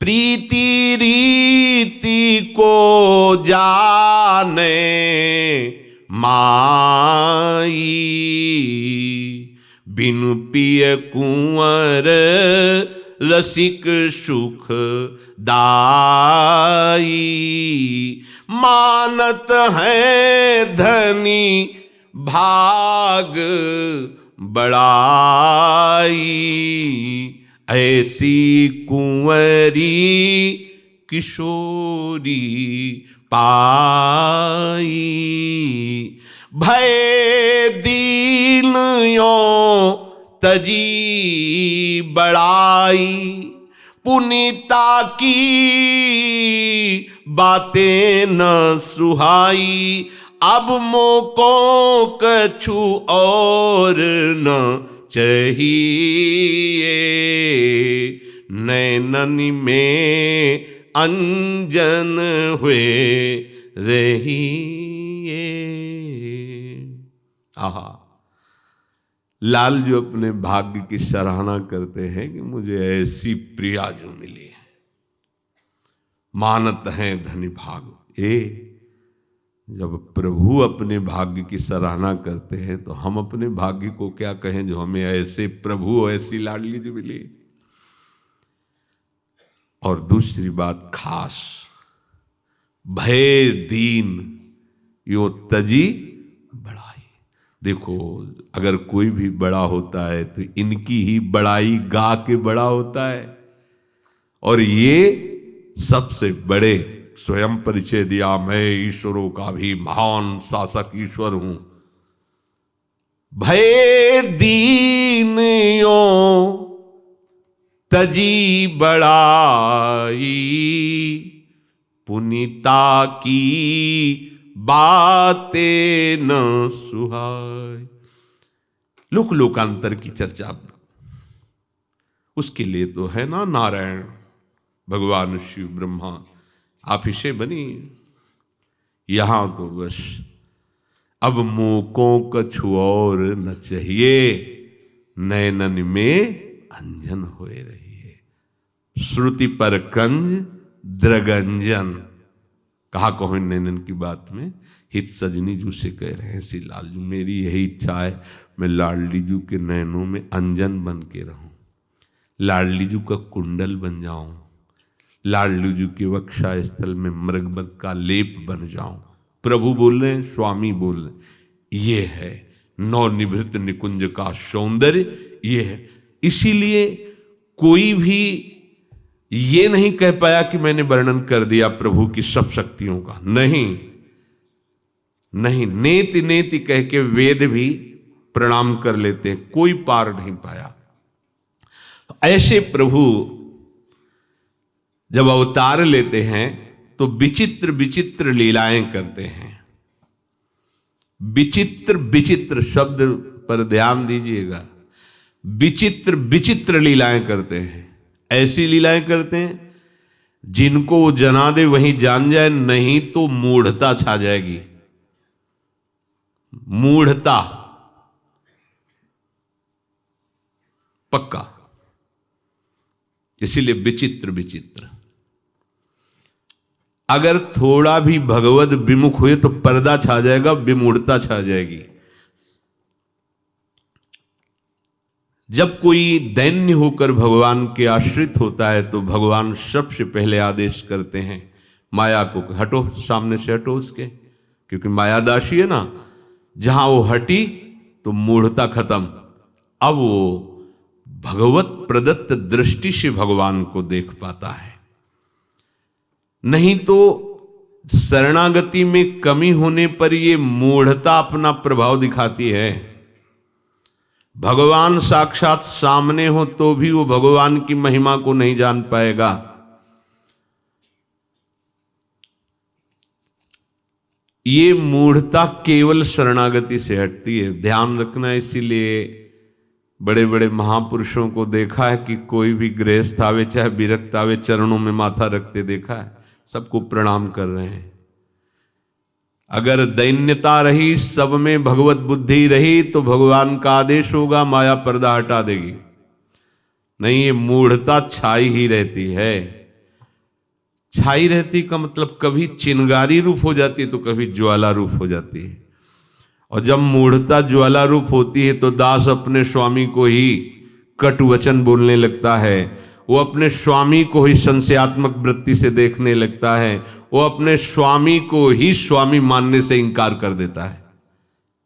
प्रीति रीति को जाने माई, बिनु पिय कुंवर रसिक सुख दाई। मानत है धनी भाग बड़ाई, ऐसी कुंवरी किशोरी पाई। भय दीन यों तजी बड़ाई, पुनीता की बातें न सुहाई। अब मोको कछु और न चाहिए, नैनन में अंजन हुए रहिए। आहा, लाल जो अपने भाग्य की सराहना करते हैं कि मुझे ऐसी प्रिया जो मिली है। मानत है धनी भाग। जब प्रभु अपने भाग्य की सराहना करते हैं तो हम अपने भाग्य को क्या कहें जो हमें ऐसे प्रभु ऐसी लाडली जो मिली। और दूसरी बात खास, भय दीन यो तजी बड़ाई। देखो, अगर कोई भी बड़ा होता है तो इनकी ही बड़ाई गा के बड़ा होता है। और ये सबसे बड़े स्वयं परिचय दिया, मैं ईश्वरों का भी महान शासक ईश्वर हूं। भय दीन यो तजी बड़ाई, पुनीता की बातें न सुहाय। लोक लोकांतर की चर्चा उसके लिए तो है ना नारायण भगवान शिव ब्रह्मा आप ही से बनी। यहां तो बस अब मोकों कछु और न चाहिए, नैनन में अंजन होए रहिए। श्रुति पर कंज द्रगंजन कहा कहो नैनन की बात में। हित सजनी जू से कह रहे हैं श्री लालजू, मेरी यही इच्छा है मैं लाडली जू के नैनों में अंजन बन के रहूं, लाडली जू का कुंडल बन जाऊं, लाडली जू के वक्षा स्थल में मृगमत का लेप बन जाऊं। प्रभु बोल रहे हैं, स्वामी बोल रहे हैं, ये है नवनिभृत निकुंज का सौंदर्य, ये है। इसीलिए कोई भी ये नहीं कह पाया कि मैंने वर्णन कर दिया प्रभु की सब शक्तियों का। नहीं नहीं, नेति नेति कह के वेद भी प्रणाम कर लेते हैं, कोई पार नहीं पाया। ऐसे प्रभु जब अवतार लेते हैं तो विचित्र विचित्र लीलाएं करते हैं। विचित्र विचित्र शब्द पर ध्यान दीजिएगा, विचित्र विचित्र लीलाएं करते हैं। ऐसी लीलाएं करते हैं जिनको वो जना दे वहीं जान जाए, नहीं तो मूढ़ता छा जाएगी। मूढ़ता पक्का। इसीलिए विचित्र विचित्र। अगर थोड़ा भी भगवत विमुख हुए तो पर्दा छा जाएगा, विमूढ़ता छा जाएगी। जब कोई दैन्य होकर भगवान के आश्रित होता है तो भगवान सबसे पहले आदेश करते हैं माया को, हटो, सामने से हटो उसके, क्योंकि मायादासी है ना। जहां वो हटी तो मूढ़ता खत्म। अब वो भगवत प्रदत्त दृष्टि से भगवान को देख पाता है। नहीं तो शरणागति में कमी होने पर ये मूढ़ता अपना प्रभाव दिखाती है। भगवान साक्षात सामने हो तो भी वो भगवान की महिमा को नहीं जान पाएगा। ये मूढ़ता केवल शरणागति से हटती है, ध्यान रखना। इसीलिए बड़े बड़े महापुरुषों को देखा है कि कोई भी गृहस्थ आवे चाहे विरक्त आवे, चरणों में माथा रखते देखा है, सबको प्रणाम कर रहे हैं। अगर दैन्यता रही, सब में भगवत बुद्धि रही, तो भगवान का आदेश होगा माया पर्दा हटा देगी। नहीं, ये मूढ़ता छाई ही रहती है। छाई रहती का मतलब कभी चिंगारी रूप हो जाती है तो कभी ज्वाला रूप हो जाती है। और जब मूढ़ता ज्वाला रूप होती है तो दास अपने स्वामी को ही कट वचन बोलने लगता है, वो अपने स्वामी को ही संशयात्मक वृत्ति से देखने लगता है, वो अपने स्वामी को ही स्वामी मानने से इंकार कर देता है।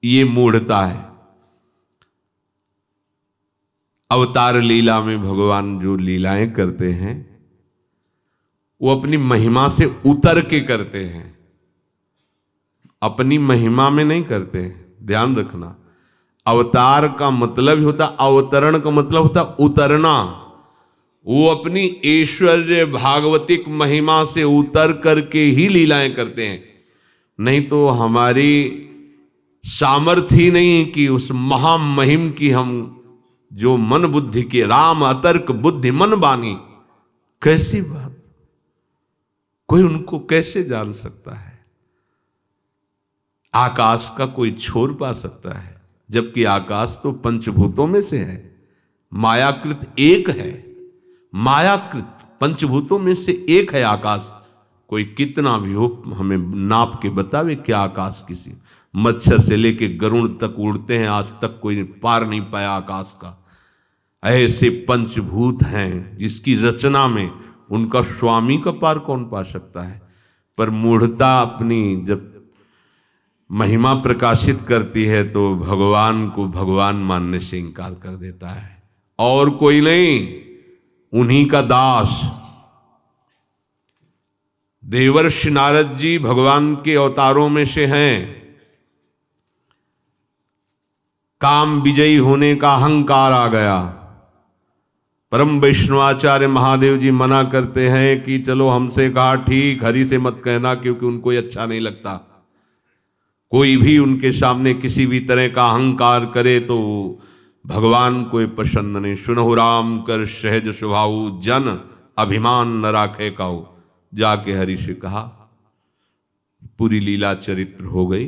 ये मूढ़ता है। अवतार लीला में भगवान जो लीलाएं करते हैं वो अपनी महिमा से उतर के करते हैं, अपनी महिमा में नहीं करते हैं। ध्यान रखना, अवतार का मतलब ही होता, अवतरण का मतलब होता उतरना। वो अपनी ऐश्वर्य भागवतिक महिमा से उतर करके ही लीलाएं करते हैं, नहीं तो हमारी सामर्थ्य ही नहीं कि उस महामहिम की हम जो मन बुद्धि के राम अतर्क बुद्धि मन बानी, कैसी बात, कोई उनको कैसे जान सकता है। आकाश का कोई छोर पा सकता है, जबकि आकाश तो पंचभूतों में से है, मायाकृत एक है, मायाकृत पंचभूतों में से एक है आकाश। कोई कितना भी हो हमें नाप के बतावे क्या आकाश किसी, मच्छर से लेके गरुड़ तक उड़ते हैं, आज तक कोई पार नहीं पाया आकाश का। ऐसे पंचभूत हैं जिसकी रचना में उनका स्वामी का पार कौन पा सकता है। पर मूढ़ता अपनी जब महिमा प्रकाशित करती है तो भगवान को भगवान मानने से इंकार कर देता है, और कोई नहीं, उन्हीं का दास। देवर्षि नारद जी भगवान के अवतारों में से हैं। काम विजयी होने का अहंकार आ गया। परम वैष्णवाचार्य महादेव जी मना करते हैं कि चलो हमसे कहा ठीक, हरि से मत कहना क्योंकि उनको ये अच्छा नहीं लगता। कोई भी उनके सामने किसी भी तरह का अहंकार करे तो भगवान को पसंद नहीं। सुनहु राम कर सहज स्वभाव, जन अभिमान न राखे काऊ। जाके हरि से कहा, पूरी लीला चरित्र हो गई।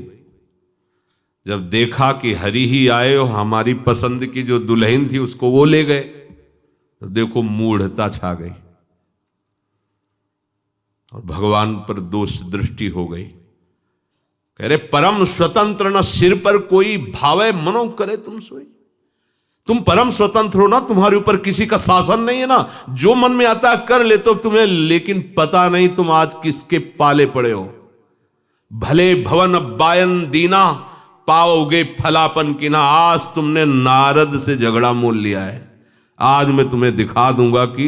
जब देखा कि हरि ही आए और हमारी पसंद की जो दुल्हन थी उसको वो ले गए, तो देखो मूढ़ता छा गई और भगवान पर दोष दृष्टि हो गई। कह रहे परम स्वतंत्र न सिर पर कोई भावे मनो करे तुम सोई। तुम परम स्वतंत्र हो ना, तुम्हारे ऊपर किसी का शासन नहीं है ना, जो मन में आता कर ले तो तुम्हें, लेकिन पता नहीं तुम आज किसके पाले पड़े हो। भले भवन बायन दीना, पाओगे फलापन की ना। आज तुमने नारद से झगड़ा मोल लिया है, आज मैं तुम्हें दिखा दूंगा कि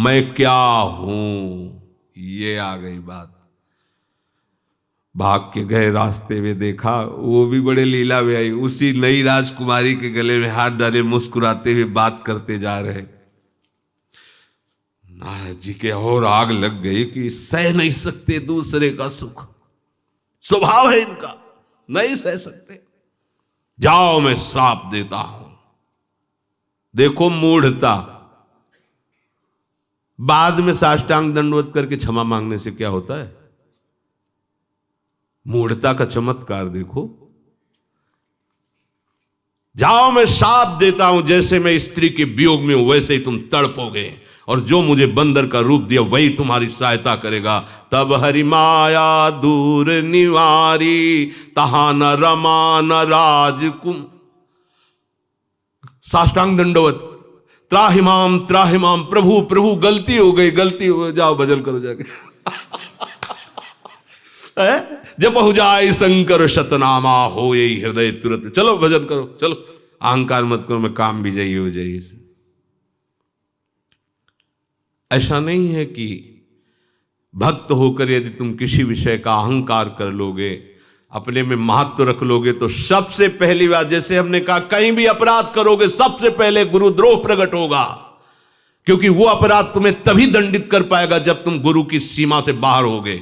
मैं क्या हूं। ये आ गई बात। भाग के गए, रास्ते में देखा वो भी बड़े लीला में आई, उसी नई राजकुमारी के गले में हाथ डाले मुस्कुराते हुए बात करते जा रहे। नारद जी के और आग लग गई कि सह नहीं सकते दूसरे का सुख, स्वभाव है इनका, नहीं सह सकते। जाओ मैं श्राप देता हूं। देखो मूढ़ता। बाद में साष्टांग दंडवत करके क्षमा मांगने से क्या होता है। मूढ़ता का चमत्कार देखो। जाओ मैं शाप देता हूं, जैसे मैं स्त्री के वियोग में हूं वैसे ही तुम तड़पोगे, और जो मुझे बंदर का रूप दिया वही तुम्हारी सहायता करेगा। तब हरि माया दूर निवारी, तहा न रमा न राजकुम। साष्टांग दंडवत। त्राहिमाम त्राहिमाम, प्रभु प्रभु गलती हो गई, गलती हो गई, जाओ भजन करो जाके। जब हो जाए शंकर शतनामा, हो यही हृदय तुरंत, चलो भजन करो, चलो अहंकार मत करो, मैं काम भी जाइए हो जाइए। ऐसा नहीं है कि भक्त होकर यदि तुम किसी विषय का अहंकार कर लोगे, अपने में महत्व रख लोगे, तो सबसे पहली बात, जैसे हमने कहा, कहीं भी अपराध करोगे सबसे पहले गुरुद्रोह प्रकट होगा, क्योंकि वो अपराध तुम्हें तभी दंडित कर पाएगा जब तुम गुरु की सीमा से बाहर होगे।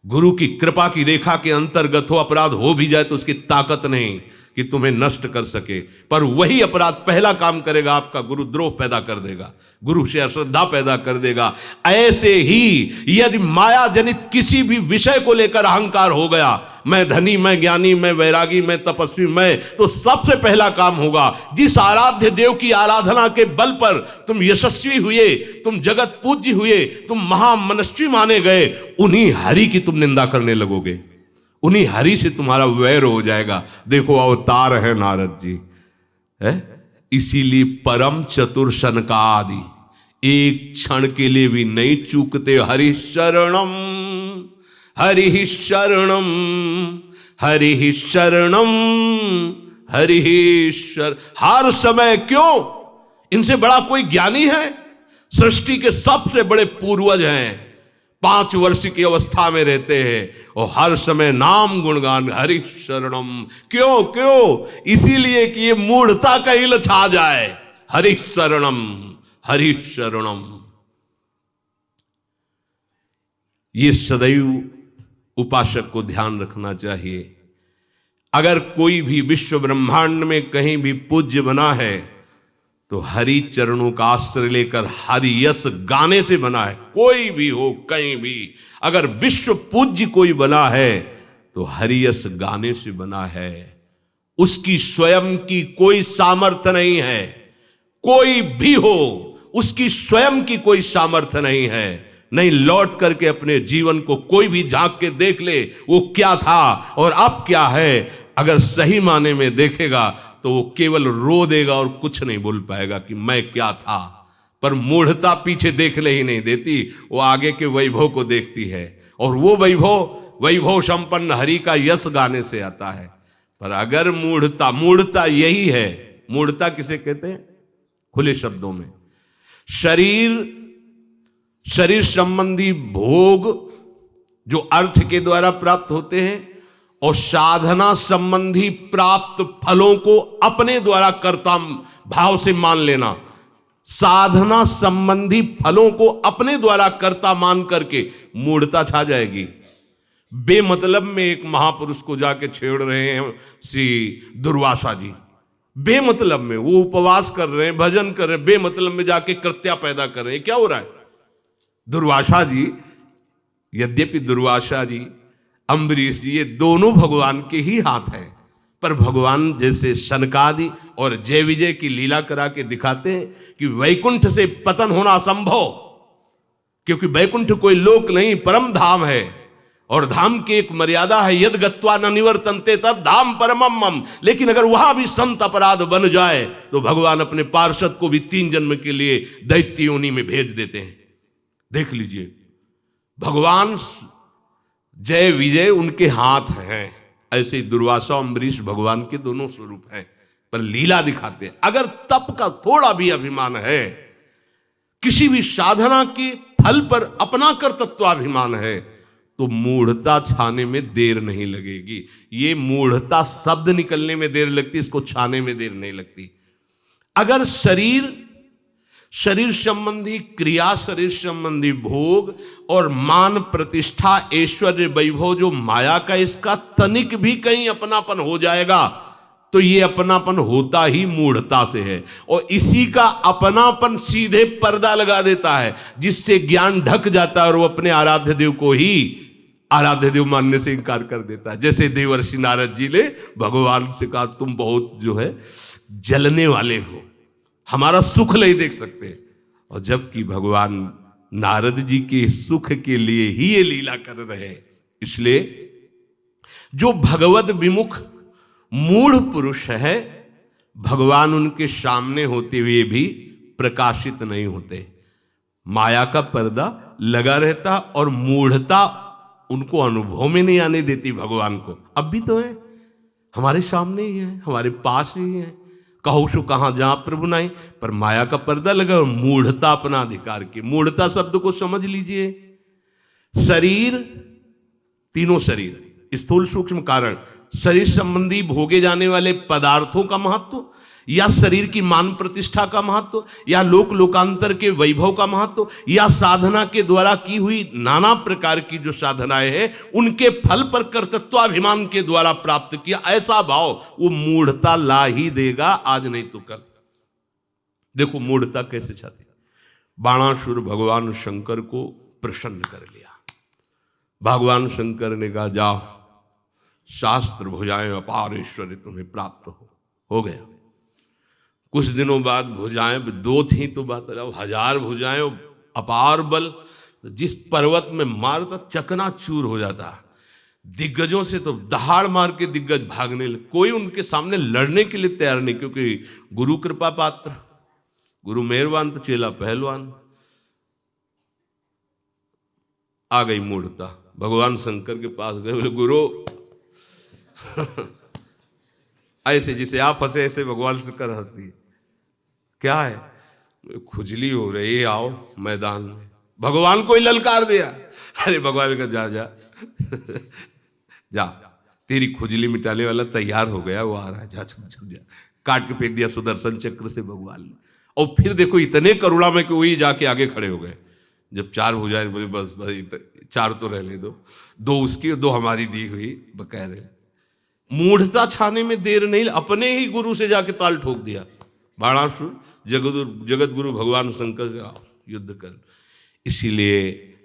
गुरु की कृपा की रेखा के अंतर्गत हो, अपराध हो भी जाए तो उसकी ताकत नहीं। कि तुम्हें नष्ट कर सके, पर वही अपराध पहला काम करेगा, आपका गुरुद्रोह पैदा कर देगा, गुरु से अश्रद्धा पैदा कर देगा। ऐसे ही यदि माया जनित किसी भी विषय को लेकर अहंकार हो गया, मैं धनी, मैं ज्ञानी, मैं वैरागी, मैं तपस्वी, मैं, तो सबसे पहला काम होगा, जिस आराध्य देव की आराधना के बल पर तुम यशस्वी हुए, तुम जगत पूज्य हुए, तुम महामनस्वी माने गए, उन्हीं हरि की तुम निंदा करने लगोगे, उन्हीं हरि से तुम्हारा वैर हो जाएगा। देखो अवतार है नारद जी, है, इसीलिए परम चतुर सनकादि एक क्षण के लिए भी नहीं चूकते। हरि शरणम, हरि शरणम, हरि शरणम, हरि शर, हर समय। क्यों? इनसे बड़ा कोई ज्ञानी है? सृष्टि के सबसे बड़े पूर्वज हैं, 5 वर्ष की अवस्था में रहते हैं और हर समय नाम गुणगान, हरि शरणम। क्यों? क्यों? इसीलिए कि ये मूढ़ता का इल छा जाए। हरि शरणम, हरि शरणम। ये सदैव उपासक को ध्यान रखना चाहिए। अगर कोई भी विश्व ब्रह्मांड में कहीं भी पूज्य बना है तो हरि चरणों का आश्रय लेकर हरि यश गाने से बना है। कोई भी हो, कहीं भी, अगर विश्व पूज्य कोई बना है तो हरि यश गाने से बना है। उसकी स्वयं की कोई सामर्थ्य नहीं है, कोई भी हो, उसकी स्वयं की कोई सामर्थ्य नहीं है। नहीं लौट करके अपने जीवन को कोई भी झांक के देख ले, वो क्या था और अब क्या है। अगर सही माने में देखेगा तो वो केवल रो देगा और कुछ नहीं बोल पाएगा कि मैं क्या था। पर मूढ़ता पीछे देखने ही नहीं देती, वो आगे के वैभव को देखती है, और वो वैभव संपन्न हरि का यश गाने से आता है। पर अगर मूढ़ता यही है। मूढ़ता किसे कहते हैं? खुले शब्दों में शरीर संबंधी भोग जो अर्थ के द्वारा प्राप्त होते हैं, और साधना संबंधी प्राप्त फलों को अपने द्वारा कर्ता भाव से मान लेना। साधना संबंधी फलों को अपने द्वारा कर्ता मान करके मूढ़ता छा जाएगी। बेमतलब में एक महापुरुष को जाके छेड़ रहे हैं श्री दुर्वासा जी, बेमतलब में वो उपवास कर रहे हैं, भजन कर रहे हैं, बेमतलब में जाके कृत्या पैदा कर रहे हैं। क्या हो रहा है? दुर्वासा जी, यद्यपि दुर्वासा जी, अम्बरीश जी, ये दोनों भगवान के ही हाथ हैं, पर भगवान जैसे शनकादि और जय विजय की लीला करा के दिखाते हैं कि वैकुंठ से पतन होना असंभव, क्योंकि वैकुंठ कोई लोक नहीं, परम धाम है, और धाम की एक मर्यादा है, यद गत्वा न निवर्तन्ते तद धाम परमम मम। लेकिन अगर वहां भी संत अपराध बन जाए तो भगवान अपने पार्षद को भी 3 जन्म के लिए दैत्य योनि में भेज देते हैं। देख लीजिए, भगवान जय विजय उनके हाथ हैं। ऐसे ही दुर्वासा अम्बरीश भगवान के दोनों स्वरूप हैं, पर लीला दिखाते हैं। अगर तप का थोड़ा भी अभिमान है, किसी भी साधना के फल पर अपना कर्तृत्वाभिमान है, तो मूढ़ता छाने में देर नहीं लगेगी। ये मूढ़ता शब्द निकलने में देर लगती, इसको छाने में देर नहीं लगती। अगर शरीर संबंधी क्रिया, शरीर संबंधी भोग और मान प्रतिष्ठा, ऐश्वर्य, वैभव जो माया का, इसका तनिक भी कहीं अपनापन हो जाएगा तो ये अपनापन होता ही मूढ़ता से है, और इसी का अपनापन सीधे पर्दा लगा देता है, जिससे ज्ञान ढक जाता है और वो अपने आराध्य देव को ही आराध्य देव मानने से इनकार कर देता है। जैसे देवर्षि नारद जी ने भगवान से कहा, तुम बहुत जो है जलने वाले हो, हमारा सुख नहीं देख सकते, और जबकि भगवान नारद जी के सुख के लिए ही ये लीला कर रहे हैं। इसलिए जो भगवद विमुख मूढ़ पुरुष है, भगवान उनके सामने होते हुए भी प्रकाशित नहीं होते, माया का पर्दा लगा रहता, और मूढ़ता उनको अनुभव में नहीं आने देती भगवान को। अब भी तो है, हमारे सामने ही है, हमारे पास ही है, कहो सो कहाँ जहां प्रभु नहीं, पर माया का पर्दा लगा और मूढ़ता अपना अधिकार की। मूढ़ता शब्द को समझ लीजिए, शरीर, तीनों शरीर, स्थूल सूक्ष्म कारण, शरीर संबंधी भोगे जाने वाले पदार्थों का महत्व, या शरीर की मान प्रतिष्ठा का महत्व, या लोक लोकांतर के वैभव का महत्व, या साधना के द्वारा की हुई नाना प्रकार की जो साधनाएं हैं उनके फल पर कर्तृत्वाभिमान के द्वारा प्राप्त किया, ऐसा भाव वो मूढ़ता ला ही देगा, आज नहीं तो कल। देखो मूढ़ता कैसे छाती। बाणासुर भगवान शंकर को प्रसन्न कर लिया। भगवान शंकर ने कहा जाओ, शास्त्र भुजाएं अपार ऐश्वर्य तुम्हें प्राप्त हो गया। कुछ दिनों बाद भुजाएं दो थी तो बात अलग, 1000 भुजाएं अपार बल, जिस पर्वत में मारता चकनाचूर हो जाता। दिग्गजों से तो दहाड़ मार के दिग्गज भागने लगे, कोई उनके सामने लड़ने के लिए तैयार नहीं, क्योंकि गुरु कृपा पात्र, गुरु मेहरबान तो चेला पहलवान। आ गई मूढ़ता। भगवान शंकर के पास गए, बोले गुरु ऐसे जिसे आप हंसे ऐसे भगवान शंकर हंस दिए। क्या है? खुजली हो रही है, आओ मैदान में। भगवान को ही ललकार दिया। अरे भगवान का जा जा जा, तेरी खुजली मिटाने वाला तैयार हो गया, वो आ रहा है, जा चल चल जा। काट के फेंक दिया सुदर्शन चक्र से भगवान ने। और फिर देखो इतने करुणा में कि वही जाके आगे खड़े हो गए। जब 4 भुजाएं बोले बस बस 4 तो रहने दो, 2 उसकी 2 हमारी दी हुई बकैर। मूढ़ता छाने में देर नहीं, अपने ही गुरु से जाके ताल ठोक दिया। बाणासुर जगत गुरु भगवान शंकर से युद्ध कर। इसीलिए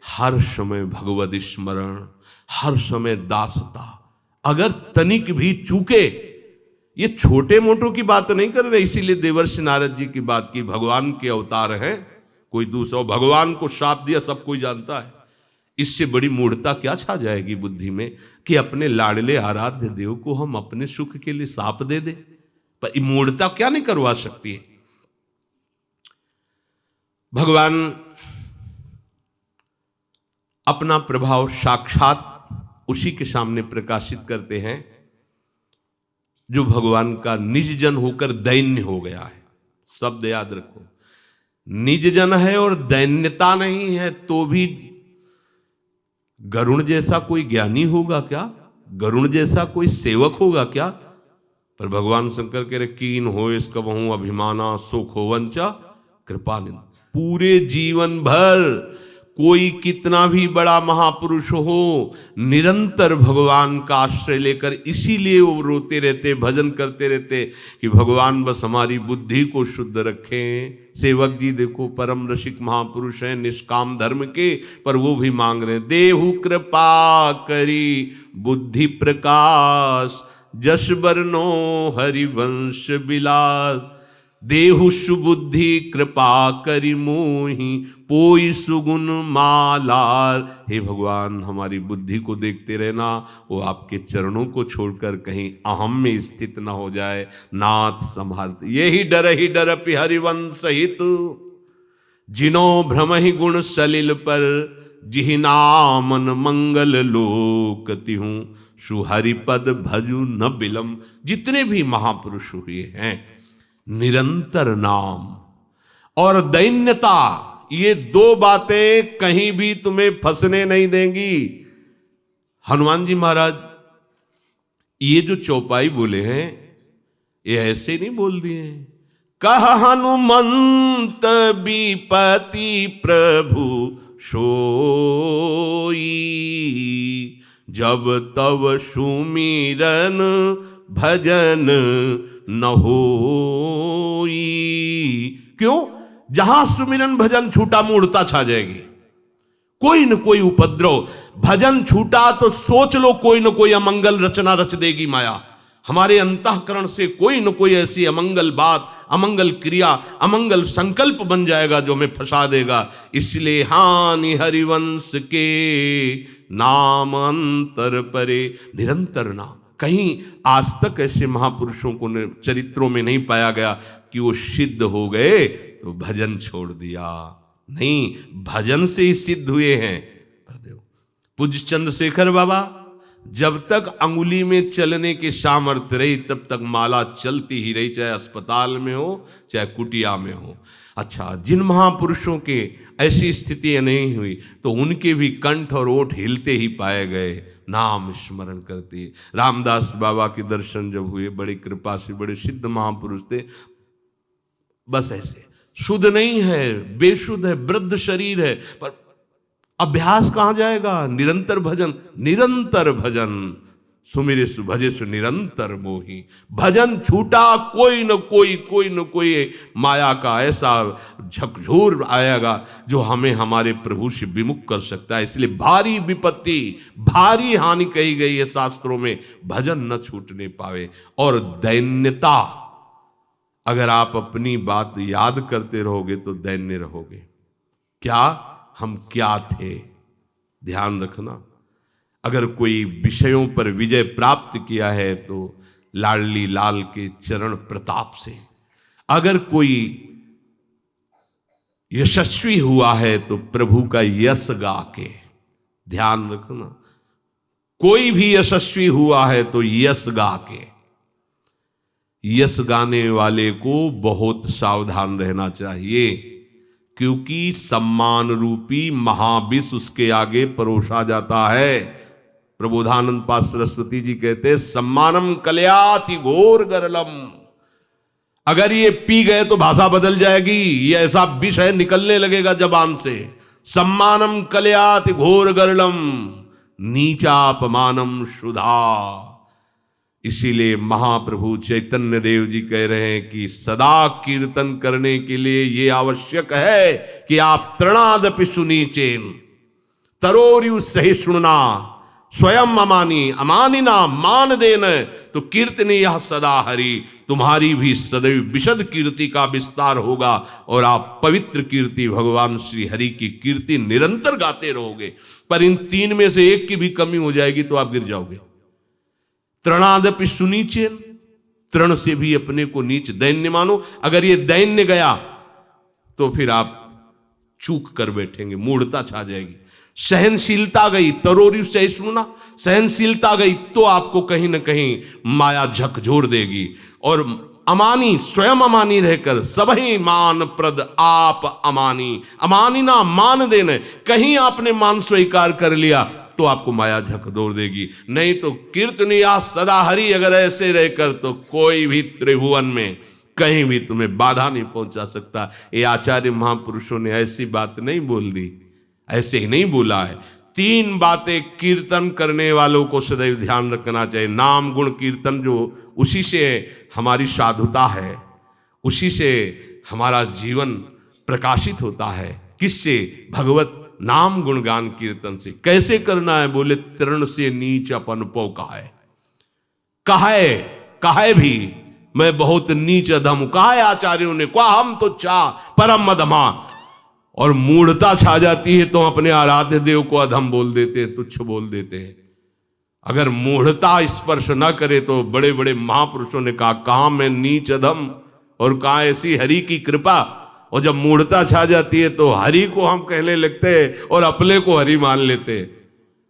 हर समय भगवत स्मरण, हर समय दासता। अगर तनिक भी चूके, ये छोटे मोटों की बात नहीं कर रहे, इसीलिए देवर्षि नारद जी की बात की, भगवान के अवतार हैं, कोई दूसरा भगवान को शाप दिया सब कोई जानता है। इससे बड़ी मूढ़ता क्या छा जाएगी बुद्धि में कि अपने लाडले आराध्य देव को हम अपने सुख के लिए शाप दे दे। पर मूढ़ता क्या नहीं करवा सकती है। भगवान अपना प्रभाव साक्षात उसी के सामने प्रकाशित करते हैं जो भगवान का निज जन होकर दैन्य हो गया है। शब्द याद रखो, निज जन है और दैन्यता नहीं है तो भी गरुण जैसा कोई ज्ञानी होगा क्या? गरुण जैसा कोई सेवक होगा क्या? पर भगवान शंकर कह रहे कीन हो इसका बहु अभिमाना सुख हो वंचा कृपानिंद। पूरे जीवन भर कोई कितना भी बड़ा महापुरुष हो, निरंतर भगवान का आश्रय लेकर, इसीलिए वो रोते रहते, भजन करते रहते कि भगवान बस हमारी बुद्धि को शुद्ध रखें। सेवक जी देखो परम रसिक महापुरुष हैं, निष्काम धर्म के, पर वो भी मांग रहे हैं देहु कृपा करी बुद्धि प्रकाश, जस बरनो हरिवंश विलास। देहु सुबुद्धि कृपा करी मोहि, पोई सुगुण मालार। हे भगवान हमारी बुद्धि को देखते रहना, वो आपके चरणों को छोड़कर कहीं अहम में स्थित न हो जाए। नाथ संभालते, यही डर पि हरिवंश हित, जिनो भ्रम ही गुण सलिल पर, जिहि नामन मंगल लोक तिहूं, सुहरिपद भजु न बिलम। जितने भी महापुरुष हुए हैं, निरंतर नाम और दैन्यता, ये 2 बातें कहीं भी तुम्हें फंसने नहीं देंगी। हनुमान जी महाराज ये जो चौपाई बोले हैं, ये ऐसे नहीं बोल दिए हैं। कह हनुमंत विपति प्रभु सोई, जब तब सुमिरन भजन न होई। क्यों? जहां सुमिरन भजन छूटा मूढ़ता छा जाएगी। कोई न कोई उपद्रव, भजन छूटा तो सोच लो कोई न कोई अमंगल रचना रच देगी माया। हमारे अंतःकरण से कोई न कोई ऐसी अमंगल बात, अमंगल क्रिया, अमंगल संकल्प बन जाएगा जो हमें फंसा देगा। इसलिए हानि हरिवंश के नाम अंतर परे, निरंतर नाम। कहीं आज तक ऐसे महापुरुषों को चरित्रों में नहीं पाया गया कि वो सिद्ध हो गए तो भजन छोड़ दिया। नहीं, भजन से ही सिद्ध हुए हैं। पूज्य चंद्रशेखर बाबा जब तक अंगुली में चलने के सामर्थ्य रही तब तक माला चलती ही रही, चाहे अस्पताल में हो चाहे कुटिया में हो। अच्छा, जिन महापुरुषों के ऐसी स्थितियां नहीं हुई तो उनके भी कंठ और ओठ हिलते ही पाए गए। नाम स्मरण करती है। रामदास बाबा के दर्शन जब हुए, बड़ी कृपा से, बड़े सिद्ध महापुरुष थे, बस ऐसे शुद्ध नहीं है, बेशुद्ध है, वृद्ध शरीर है, पर अभ्यास कहां जाएगा? निरंतर भजन, निरंतर भजन, सुमिरे सुभजे सु निरंतर मोही। भजन छूटा कोई न कोई माया का ऐसा झकझोर आएगा जो हमें हमारे प्रभु से विमुख कर सकता है। इसलिए भारी विपत्ति, भारी हानि कही गई है शास्त्रों में, भजन न छूटने पावे। और दैन्यता, अगर आप अपनी बात याद करते रहोगे तो दैन्य रहोगे। क्या हम क्या थे, ध्यान रखना। अगर कोई विषयों पर विजय प्राप्त किया है तो लाडली लाल के चरण प्रताप से, अगर कोई यशस्वी हुआ है तो प्रभु का यश गा के, ध्यान रखना। कोई भी यशस्वी हुआ है तो यश गा के। यश गाने वाले को बहुत सावधान रहना चाहिए, क्योंकि सम्मान रूपी महाविष उसके आगे परोसा जाता है। प्रबोधानंद पाद सरस्वती जी कहते हैं, सम्मानम कलयाति घोर गरलम। अगर ये पी गए तो भाषा बदल जाएगी, ये ऐसा विष है, निकलने लगेगा जबान से। सम्मानम कलयाति घोर गरलम नीचापमानम शुधा। इसीलिए महाप्रभु चैतन्य देव जी कह रहे हैं कि सदा कीर्तन करने के लिए ये आवश्यक है कि आप तृणादपि सुनीचेन तरोरु सहिष्णुना स्वयं अमानी अमानिना मान देन। तो कीर्तनी यह सदा हरि, तुम्हारी भी सदैव विशद कीर्ति का विस्तार होगा और आप पवित्र कीर्ति भगवान श्री हरि की कीर्ति निरंतर गाते रहोगे। पर इन तीन में से एक की भी कमी हो जाएगी तो आप गिर जाओगे। तृणादपि सुनीचेन, तृण से भी अपने को नीच, दैन्य मानो। अगर ये दैन्य गया तो फिर आप चूक कर बैठेंगे, मूढ़ता छा जाएगी। सहनशीलता गई, तरोरी सहिष्णुना, सहनशीलता गई तो आपको कहीं ना कहीं माया झकझोर देगी। और अमानी, स्वयं अमानी रहकर सबही मान प्रद आप अमानी, अमानी ना मान देने, कहीं आपने मान स्वीकार कर लिया तो आपको माया झकझोर देगी। नहीं तो कीर्तनिया सदा हरि अगर ऐसे रहकर तो कोई भी त्रिभुवन में कहीं भी तुम्हें बाधा नहीं पहुंचा सकता। ये आचार्य महापुरुषों ने ऐसी बात नहीं बोल दी, ऐसे ही नहीं बोला है। तीन बातें कीर्तन करने वालों को सदैव ध्यान रखना चाहिए। नाम गुण कीर्तन, जो उसी से हमारी साधुता है, उसी से हमारा जीवन प्रकाशित होता है। किससे? भगवत नाम गुणगान कीर्तन से। कैसे करना है? बोले तृण से नीच अपन पौ कहे भी मैं बहुत नीच अधम। कहा है आचार्यों ने, कहा हम तो चा परम अधमा। और मूढ़ता छा जाती है तो अपने आराध्य देव को अधम बोल देते हैं, तुच्छ बोल देते हैं। अगर मूढ़ता स्पर्श न करे तो बड़े बड़े महापुरुषों ने कहा मैं नीच अधम, और कहा ऐसी हरि की कृपा। और जब मूढ़ता छा जाती है तो हरि को हम कहने लगते हैं और अपने को हरि मान लेते हैं।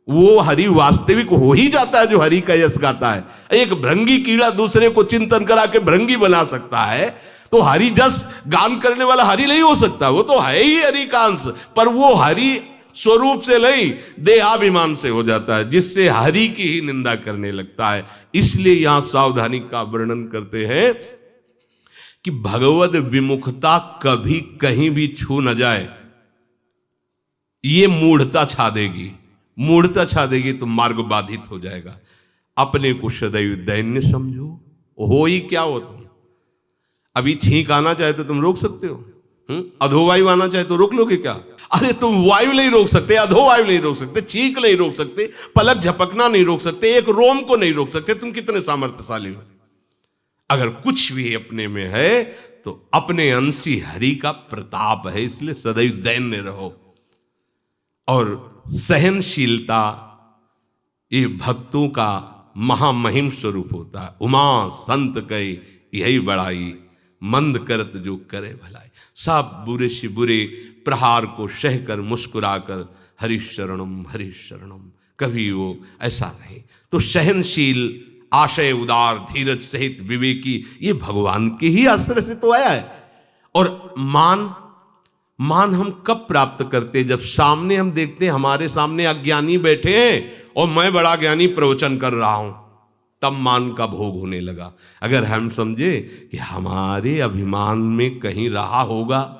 वो हरि वास्तविक हो ही जाता है जो हरि का यश गाता है। एक भृंगी कीड़ा दूसरे को चिंतन करा के भृंगी बना सकता है, तो हरि जस गान करने वाला हरि नहीं हो सकता। वो तो है ही हरि का अंश, पर वो हरि स्वरूप से नहीं, देहाभिमान से हो जाता है, जिससे हरि की ही निंदा करने लगता है। इसलिए यहां सावधानी का वर्णन करते हैं कि भगवद विमुखता कभी कहीं भी छू न जाए। ये मूढ़ता छा देगी, मूढ़ता छा देगी तो मार्ग बाधित हो जाएगा। अपने को सदैव दैन्य समझो। हो ही क्या हो तुम? अभी छींक आना चाहे तो तुम रोक सकते हो, अधोवायु आना चाहे तो रोक लोगे क्या? अरे तुम वायु नहीं रोक सकते, अधोवायु नहीं रोक सकते, छींक नहीं रोक सकते, पलक झपकना नहीं रोक सकते, एक रोम को नहीं रोक सकते। तुम कितने सामर्थ्यशाली हो? अगर कुछ भी अपने में है तो अपने अंशी हरि का प्रताप है। इसलिए सदैव दैन्य रहो। और सहनशीलता ये भक्तों का महामहिम स्वरूप होता है। उमा संत कई यही बड़ाई, मंद करत जो करे भलाई। सब बुरे से बुरे प्रहार को सहकर मुस्कुराकर हरिशरणम हरिशरणम, कभी वो ऐसा नहीं। तो सहनशील, आशय उदार, धीरज सहित विवेकी, ये भगवान के ही आश्रय से तो आया है। और मान हम कब प्राप्त करते? जब सामने हम देखते हैं हमारे सामने अज्ञानी बैठे हैं और मैं बड़ा ज्ञानी प्रवचन कर रहा हूं, तब मान का भोग होने लगा। अगर हम समझे कि हमारे अभिमान में कहीं रहा होगा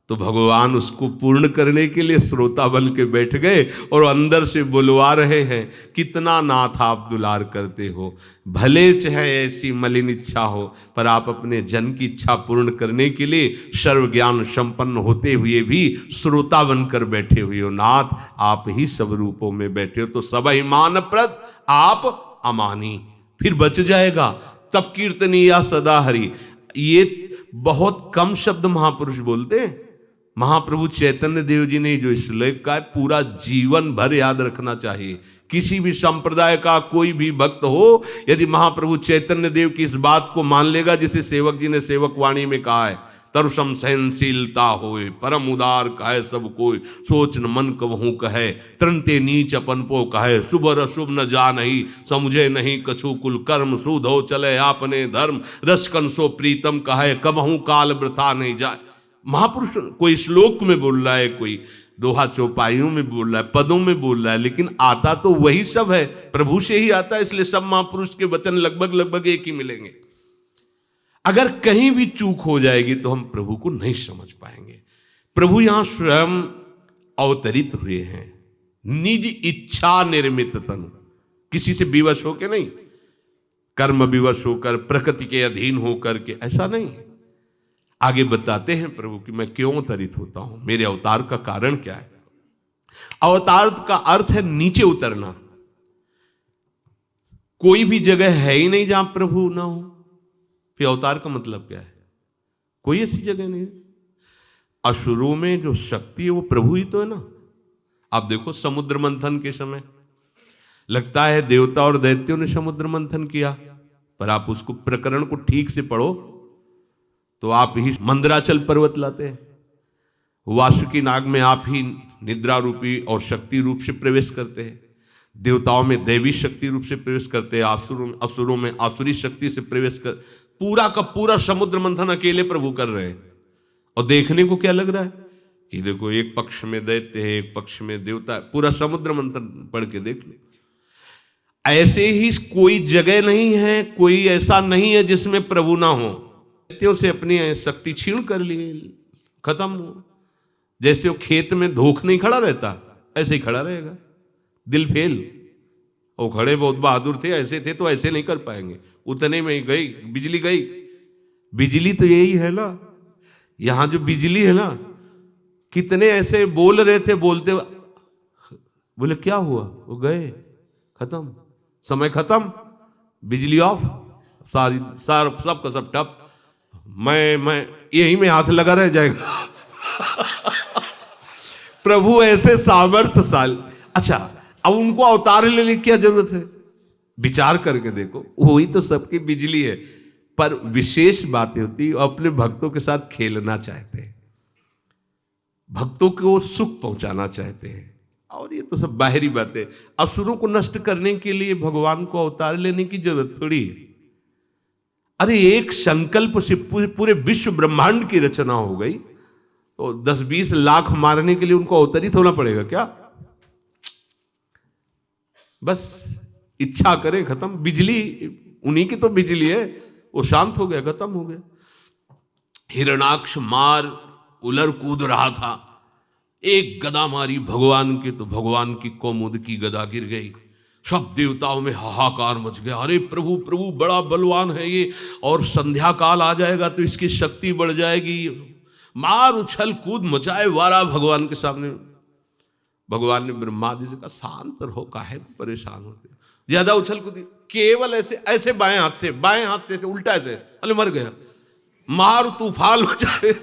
तो भगवान उसको पूर्ण करने के लिए श्रोता बन के बैठ गए और अंदर से बुलवा रहे हैं, कितना नाथ आप दुलार करते हो, भले चाहे ऐसी मलिन इच्छा हो, पर आप अपने जन की इच्छा पूर्ण करने के लिए सर्व ज्ञान संपन्न होते हुए भी श्रोता बनकर बैठे हुए हो। नाथ आप ही सब रूपों में बैठे हो, तो सब मान प्रद आप अमानी, फिर बच जाएगा। तब कीर्तनीया सदा हरि, ये बहुत कम शब्द महापुरुष बोलते हैं। महाप्रभु चैतन्य देव जी ने जो श्लोक का पूरा जीवन भर याद रखना चाहिए। किसी भी संप्रदाय का कोई भी भक्त हो, यदि महाप्रभु चैतन्य देव की इस बात को मान लेगा, जिसे सेवक जी ने सेवक वाणी में कहा है, तरुषम सहनशीलता होए, परम उदार कहे सब कोई, सोच न मन कबहू कहे, तरंते नीच अपन पो कहे, शुभ अशुभ न जानही, समुझे नहीं कछु कुल कर्म, सूधो चले आपने धर्म, रस कंसो प्रीतम कहे, कबहू काल वृथा नहीं जाए। महापुरुष कोई श्लोक में बोल रहा है, कोई दोहा चौपाइयों में बोल रहा है, पदों में बोल रहा है, लेकिन आता तो वही सब है, प्रभु से ही आता है। इसलिए सब महापुरुष के वचन लगभग एक ही मिलेंगे। अगर कहीं भी चूक हो जाएगी तो हम प्रभु को नहीं समझ पाएंगे। प्रभु यहां स्वयं अवतरित हुए हैं, निज इच्छा निर्मित तनु, किसी से विवश होकर नहीं, कर्म विवश होकर, प्रकृति के अधीन होकर के, ऐसा नहीं। आगे बताते हैं प्रभु कि मैं क्यों अवतरित होता हूं, मेरे अवतार का कारण क्या है। अवतार का अर्थ है नीचे उतरना। कोई भी जगह है ही नहीं जहां प्रभु ना हो, फिर अवतार का मतलब क्या है? कोई ऐसी जगह नहीं है। असुरों में जो शक्ति है वो प्रभु ही तो है ना। आप देखो समुद्र मंथन के समय लगता है देवता और दैत्यों ने समुद्र मंथन किया, पर आप उसको प्रकरण को ठीक से पढ़ो तो आप ही मंदराचल पर्वत लाते हैं, वासुकी नाग में आप ही निद्रा रूपी और शक्ति रूप से प्रवेश करते हैं, देवताओं में दैवी शक्ति रूप से प्रवेश करते हैं, असुरों में आसुरी शक्ति से प्रवेश कर, पूरा का पूरा समुद्र मंथन अकेले प्रभु कर रहे हैं। और देखने को क्या लग रहा है कि देखो एक पक्ष में दैत्य है, एक पक्ष में देवता है, पूरा समुद्र मंथन पढ़ के देख लो। ऐसे ही कोई जगह नहीं है, कोई ऐसा नहीं है जिसमें प्रभु ना हो। दैत्यों से अपनी शक्ति छीन कर लिए, खत्म हो। जैसे वो खेत में धोख नहीं खड़ा रहता, ऐसे ही खड़ा रहेगा, दिल फेल। वो खड़े बहुत बहादुर थे, ऐसे थे तो ऐसे नहीं कर पाएंगे, उतने में ही गई बिजली गई। बिजली तो यही है ना, यहां जो बिजली है ना, कितने ऐसे बोल रहे थे, बोलते बोले क्या हुआ, वो गए, खत्म, समय खत्म, बिजली ऑफ, सारी सब का सब टप, मैं यही में हाथ लगा रह जाएगा। प्रभु ऐसे सामर्थ्यशाली। अच्छा, अब उनको अवतार लेने की क्या जरूरत है? विचार करके देखो, वही तो सबकी बिजली है, पर विशेष बातें होती, अपने भक्तों के साथ खेलना चाहते हैं, भक्तों को सुख पहुंचाना चाहते हैं, और ये तो सब बाहरी बातें। असुरों को नष्ट करने के लिए भगवान को अवतार लेने की जरूरत थोड़ी है। अरे एक संकल्प से पूरे विश्व ब्रह्मांड की रचना हो गई, तो 10-20 लाख मारने के लिए उनको अवतरित होना पड़ेगा क्या? बस इच्छा करें, खत्म। बिजली उन्हीं की तो बिजली है, वो शांत हो गया, खत्म हो गया। हिरणाक्ष मार उलर कूद रहा था, एक गदा मारी भगवान की, तो भगवान की कौमुद की गदा गिर गई। सब देवताओं में हाहाकार मच गया, अरे प्रभु प्रभु बड़ा बलवान है ये, और संध्या काल आ जाएगा तो इसकी शक्ति बढ़ जाएगी। मार उछल कूद मचाए वारा भगवान के सामने। भगवान ने ब्रह्मा जी से कहा, शांत रहो, काहे परेशान होते, ज्यादा उछल कूद, केवल ऐसे ऐसे बाएं हाथ से ऐसे उल्टा ऐसे, अरे मर गया। मार तूफान मचाए।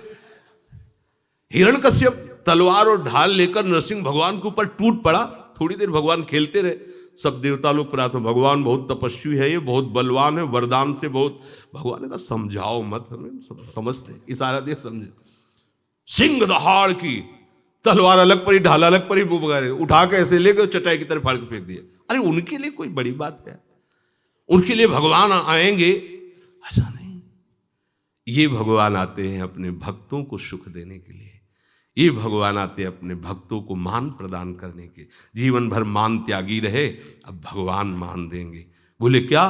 हिरण्यकश्यप तलवार और ढाल लेकर नरसिंह भगवान के ऊपर टूट पड़ा। थोड़ी देर भगवान खेलते रहे, सब देवता लोग प्रार्थना, भगवान बहुत तपस्वी है, ये बहुत बलवान है, वरदान से बहुत। भगवान ने कहा समझाओ मत, हमें सब समझते, इशारा दे समझे। सिंह दहाड़ की तलवार अलग पड़ी, ढाल अलग पड़ी, वो बगैर उठा के ऐसे लेकर चटाई की तरफ फाड़ के फेंक दिया। अरे उनके लिए कोई बड़ी बात है? उनके लिए भगवान आएंगे? ऐसा नहीं। ये भगवान आते हैं अपने भक्तों को सुख देने के लिए। ये भगवान आते अपने भक्तों को मान प्रदान करने के। जीवन भर मान त्यागी रहे, अब भगवान मान देंगे। बोले क्या?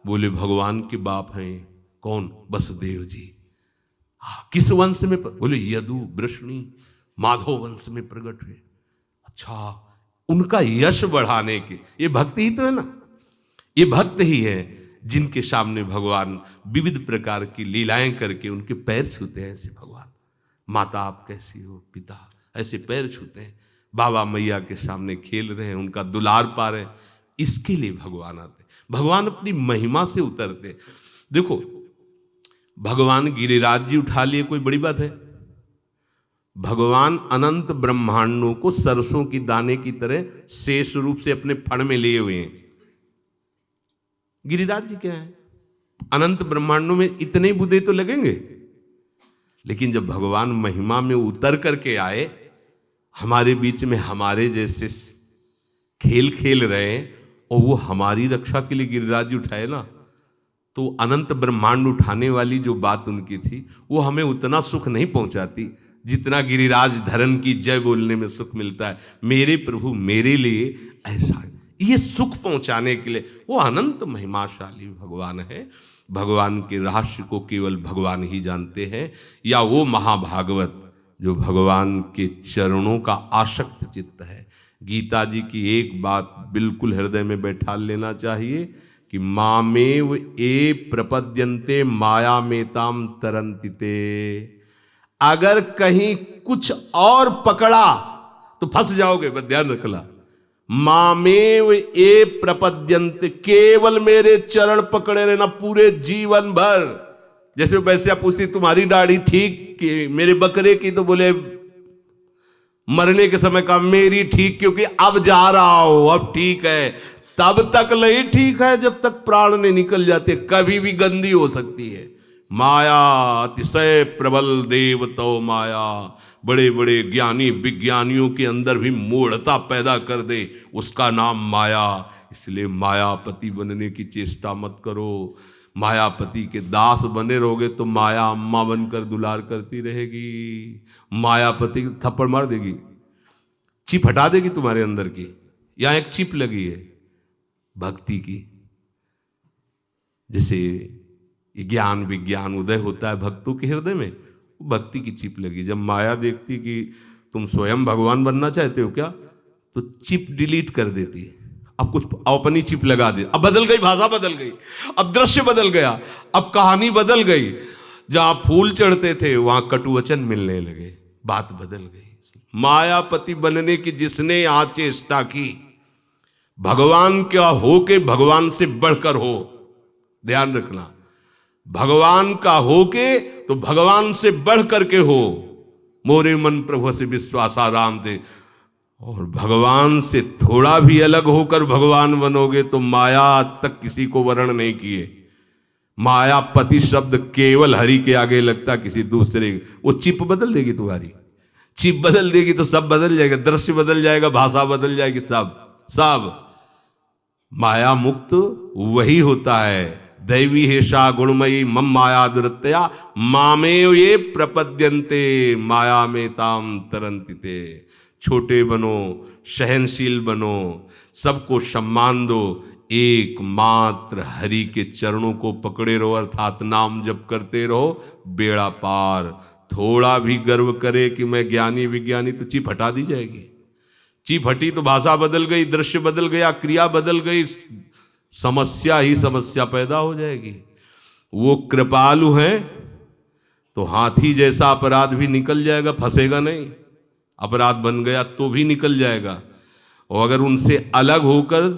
बोले भगवान के बाप हैं। कौन? वसुदेव जी। किस वंश में? बोले यदु वृष्णि माधव वंश में प्रकट हुए। अच्छा, उनका यश बढ़ाने के, ये भक्ति ही तो है ना। ये भक्त ही है जिनके सामने भगवान विविध प्रकार की लीलाएं करके उनके पैर छूते हैं। ऐसे भगवान, माता आप कैसी हो, पिता, ऐसे पैर छूते हैं। बाबा मैया के सामने खेल रहे हैं, उनका दुलार पा रहे हैं। इसके लिए भगवान आते। भगवान अपनी महिमा से उतरते। देखो, भगवान गिरिराज जी उठा लिए, कोई बड़ी बात है? भगवान अनंत ब्रह्मांडों को सरसों की दाने की तरह शेष रूप से अपने फण में लिए हुए हैं। गिरिराज जी क्या है? अनंत ब्रह्मांडों में इतने बुद्धे तो लगेंगे। लेकिन जब भगवान महिमा में उतर करके आए, हमारे बीच में हमारे जैसे खेल खेल रहे हैं, और वो हमारी रक्षा के लिए गिरिराज जी उठाए ना, तो अनंत ब्रह्मांड उठाने वाली जो बात उनकी थी, वो हमें उतना सुख नहीं पहुंचाती जितना गिरिराज धरन की जय बोलने में सुख मिलता है। मेरे प्रभु मेरे लिए ऐसा, ये सुख पहुंचाने के लिए वो अनंत महिमाशाली भगवान है। भगवान के रहस्य को केवल भगवान ही जानते हैं, या वो महाभागवत जो भगवान के चरणों का आसक्त चित्त है। गीता जी की एक बात बिल्कुल हृदय में बैठा लेना चाहिए कि मामेव ए प्रपद्यन्ते मायामेताम तरन्तिते। अगर कहीं कुछ और पकड़ा तो फंस जाओगे, बस ध्यान रखना। मामेव ए प्रपद्यन्ते, केवल मेरे चरण पकड़े रहना पूरे जीवन भर। जैसे वैसे पूछती तुम्हारी दाढ़ी ठीक कि मेरे बकरे की, तो बोले मरने के समय का मेरी ठीक, क्योंकि अब जा रहा हो, अब ठीक है। तब तक नहीं ठीक है जब तक प्राण नहीं निकल जाते, कभी भी गंदी हो सकती है। माया अतिशय प्रबल देवतो माया, बड़े बड़े ज्ञानी विज्ञानियों के अंदर भी मूढ़ता पैदा कर दे, उसका नाम माया। इसलिए मायापति बनने की चेष्टा मत करो। मायापति के दास बने रहोगे तो माया अम्मा बनकर दुलार करती रहेगी। मायापति थप्पड़ मार देगी, चिप हटा देगी तुम्हारे अंदर की। यहां एक चिप लगी है भक्ति की। जैसे ज्ञान विज्ञान उदय होता है भक्तों के हृदय में, भक्ति की चिप लगी। जब माया देखती कि तुम स्वयं भगवान बनना चाहते हो क्या, तो चिप डिलीट कर देती है। अब कुछ अपनी चिप लगा दे। अब बदल गई, भाषा बदल गई, अब दृश्य बदल गया, अब कहानी बदल गई। जहां फूल चढ़ते थे वहां कटुवचन मिलने लगे, बात बदल गई। मायापति बनने की जिसने यहां चेष्टा की, भगवान क्या हो के भगवान से बढ़कर हो, ध्यान रखना। भगवान का हो के तो भगवान से बढ़ करके हो। मोरे मन प्रभु से विश्वासाराम थे। और भगवान से थोड़ा भी अलग होकर भगवान बनोगे तो माया आज तक किसी को वर्ण नहीं किए। मायापति शब्द केवल हरि के आगे लगता, किसी दूसरे। वो चिप बदल देगी तुम्हारी, चिप बदल देगी तो सब बदल जाएगा, दृश्य बदल जाएगा, भाषा बदल जाएगी, सब। माया मुक्त वही होता है। दैवी हेषा गुणमयी मम माया दुरत्या मामेव ये प्रपद्यन्ते माया में ताम तरन्तिते। छोटे बनो, सहनशील बनो, सबको सम्मान दो, एकमात्र हरि के चरणों को पकड़े रहो, अर्थात नाम जप करते रहो, बेड़ा पार। थोड़ा भी गर्व करे कि मैं ज्ञानी विज्ञानी, तो चिप हटा दी जाएगी। चिप हटी तो भाषा बदल गई, दृश्य बदल गया, क्रिया बदल गई, समस्या ही समस्या पैदा हो जाएगी। वो कृपालु हैं तो हाथी जैसा अपराध भी निकल जाएगा, फंसेगा नहीं। अपराध बन गया तो भी निकल जाएगा। और अगर उनसे अलग होकर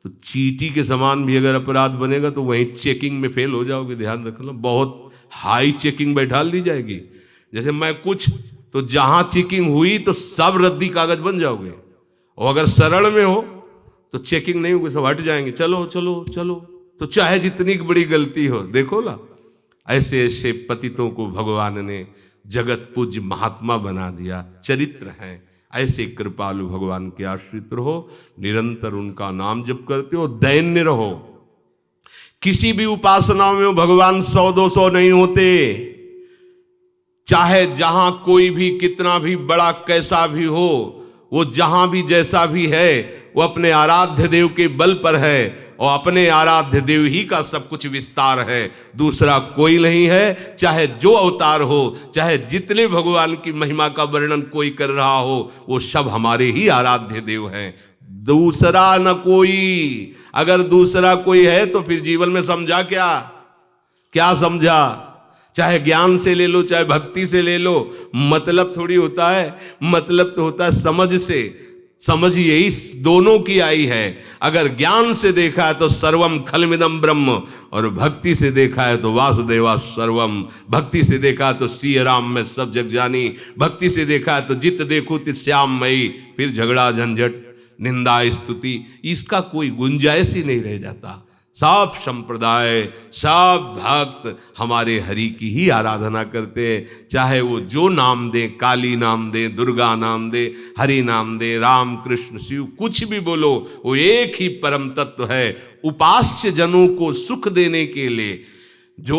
तो चींटी के समान भी अगर अपराध बनेगा तो वहीं चेकिंग में फेल हो जाओगे। ध्यान रखना, बहुत हाई चेकिंग बैठाल दी जाएगी। जैसे मैं कुछ, तो जहां चेकिंग हुई तो सब रद्दी कागज बन जाओगे। और अगर सरल में हो तो चेकिंग नहीं होगी, सब हट जाएंगे, चलो चलो चलो। तो चाहे जितनी बड़ी गलती हो, देखो ना, ऐसे ऐसे पतितों को भगवान ने जगत पूज्य महात्मा बना दिया। चरित्र हैं ऐसे। कृपालु भगवान के आश्रित रहो, निरंतर उनका नाम जप करते हो, दैन्य रहो। किसी भी उपासना में भगवान 100-200 नहीं होते। चाहे जहां कोई भी कितना भी बड़ा कैसा भी हो, वो जहां भी जैसा भी है, वो अपने आराध्य देव के बल पर है और अपने आराध्य देव ही का सब कुछ विस्तार है, दूसरा कोई नहीं है। चाहे जो अवतार हो, चाहे जितने भगवान की महिमा का वर्णन कोई कर रहा हो, वो सब हमारे ही आराध्य देव हैं, दूसरा न कोई। अगर दूसरा कोई है तो फिर जीवन में समझा क्या, क्या समझा? चाहे ज्ञान से ले लो, चाहे भक्ति से ले लो, मतलब थोड़ी होता है। मतलब तो होता है समझ से। समझ यही दोनों की आई है। अगर ज्ञान से देखा है तो सर्वम खलमिदम ब्रह्म, और भक्ति से देखा है तो वासुदेवा सर्वम। भक्ति से देखा है तो सिय राम में सब जग जानी, भक्ति से देखा है तो जित देखो तित श्याम मई। फिर झगड़ा झंझट निंदा स्तुति इसका कोई गुंजाइश ही नहीं रह जाता। सब संप्रदाय, सब भक्त हमारे हरि की ही आराधना करते हैं, चाहे वो जो नाम दे, काली नाम दे, दुर्गा नाम दे, हरि नाम दे, राम कृष्ण शिव कुछ भी बोलो, वो एक ही परम तत्व है। उपास्य जनों को सुख देने के लिए जो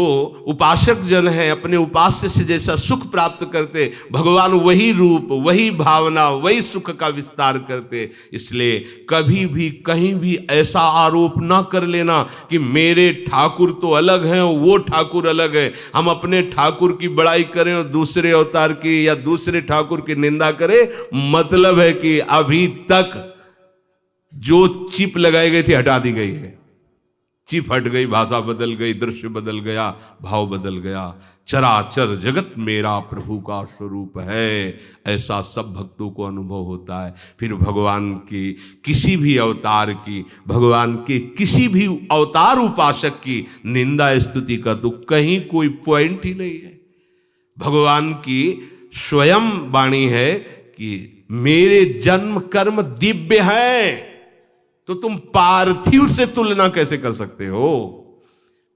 उपासक जन है, अपने उपास्य से जैसा सुख प्राप्त करते, भगवान वही रूप, वही भावना, वही सुख का विस्तार करते। इसलिए कभी भी कहीं भी ऐसा आरोप ना कर लेना कि मेरे ठाकुर तो अलग हैं, वो ठाकुर अलग है। हम अपने ठाकुर की बड़ाई करें और दूसरे अवतार की या दूसरे ठाकुर की निंदा करें, मतलब है कि अभी तक जो चिप लगाई गई थी हटा दी गई है। चिप हट गई, भाषा बदल गई, दृश्य बदल गया, भाव बदल गया। चराचर जगत मेरा प्रभु का स्वरूप है, ऐसा सब भक्तों को अनुभव होता है। फिर भगवान की किसी भी अवतार की, भगवान के किसी भी अवतार उपासक की निंदा स्तुति का तो कहीं कोई पॉइंट ही नहीं है। भगवान की स्वयं वाणी है कि मेरे जन्म कर्म दिव्य है, तो तुम पार्थिव से तुलना कैसे कर सकते हो?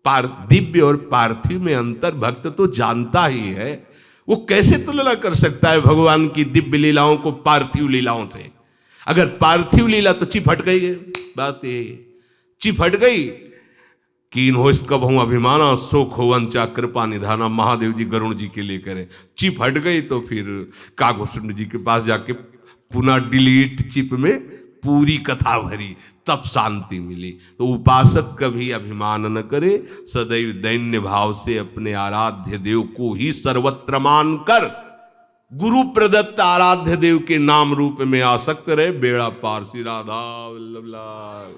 दिव्य और पार्थिव में अंतर भक्त तो जानता ही है, वो कैसे तुलना कर सकता है भगवान की दिव्य लीलाओं को पार्थिव लीलाओं से? अगर पार्थिव लीला तो चिप हट गई है, बात ये चिप हट गई। कीन हो इसका बहु अभिमाना, शोक हो वंचा कृपा निधाना, महादेव जी गरुण जी के लिए करें। चिप हट गई तो फिर कागभूषण जी के पास जाके पुनः डिलीट चिप में पूरी कथा भरी, तब शांति मिली। तो उपासक कभी अभिमान न करे, सदैव दैन्य भाव से अपने आराध्य देव को ही सर्वत्र मान कर गुरु प्रदत्त आराध्य देव के नाम रूप में आसक्त रहे। बेड़ा पार। श्री राधा वल्लभ लाल।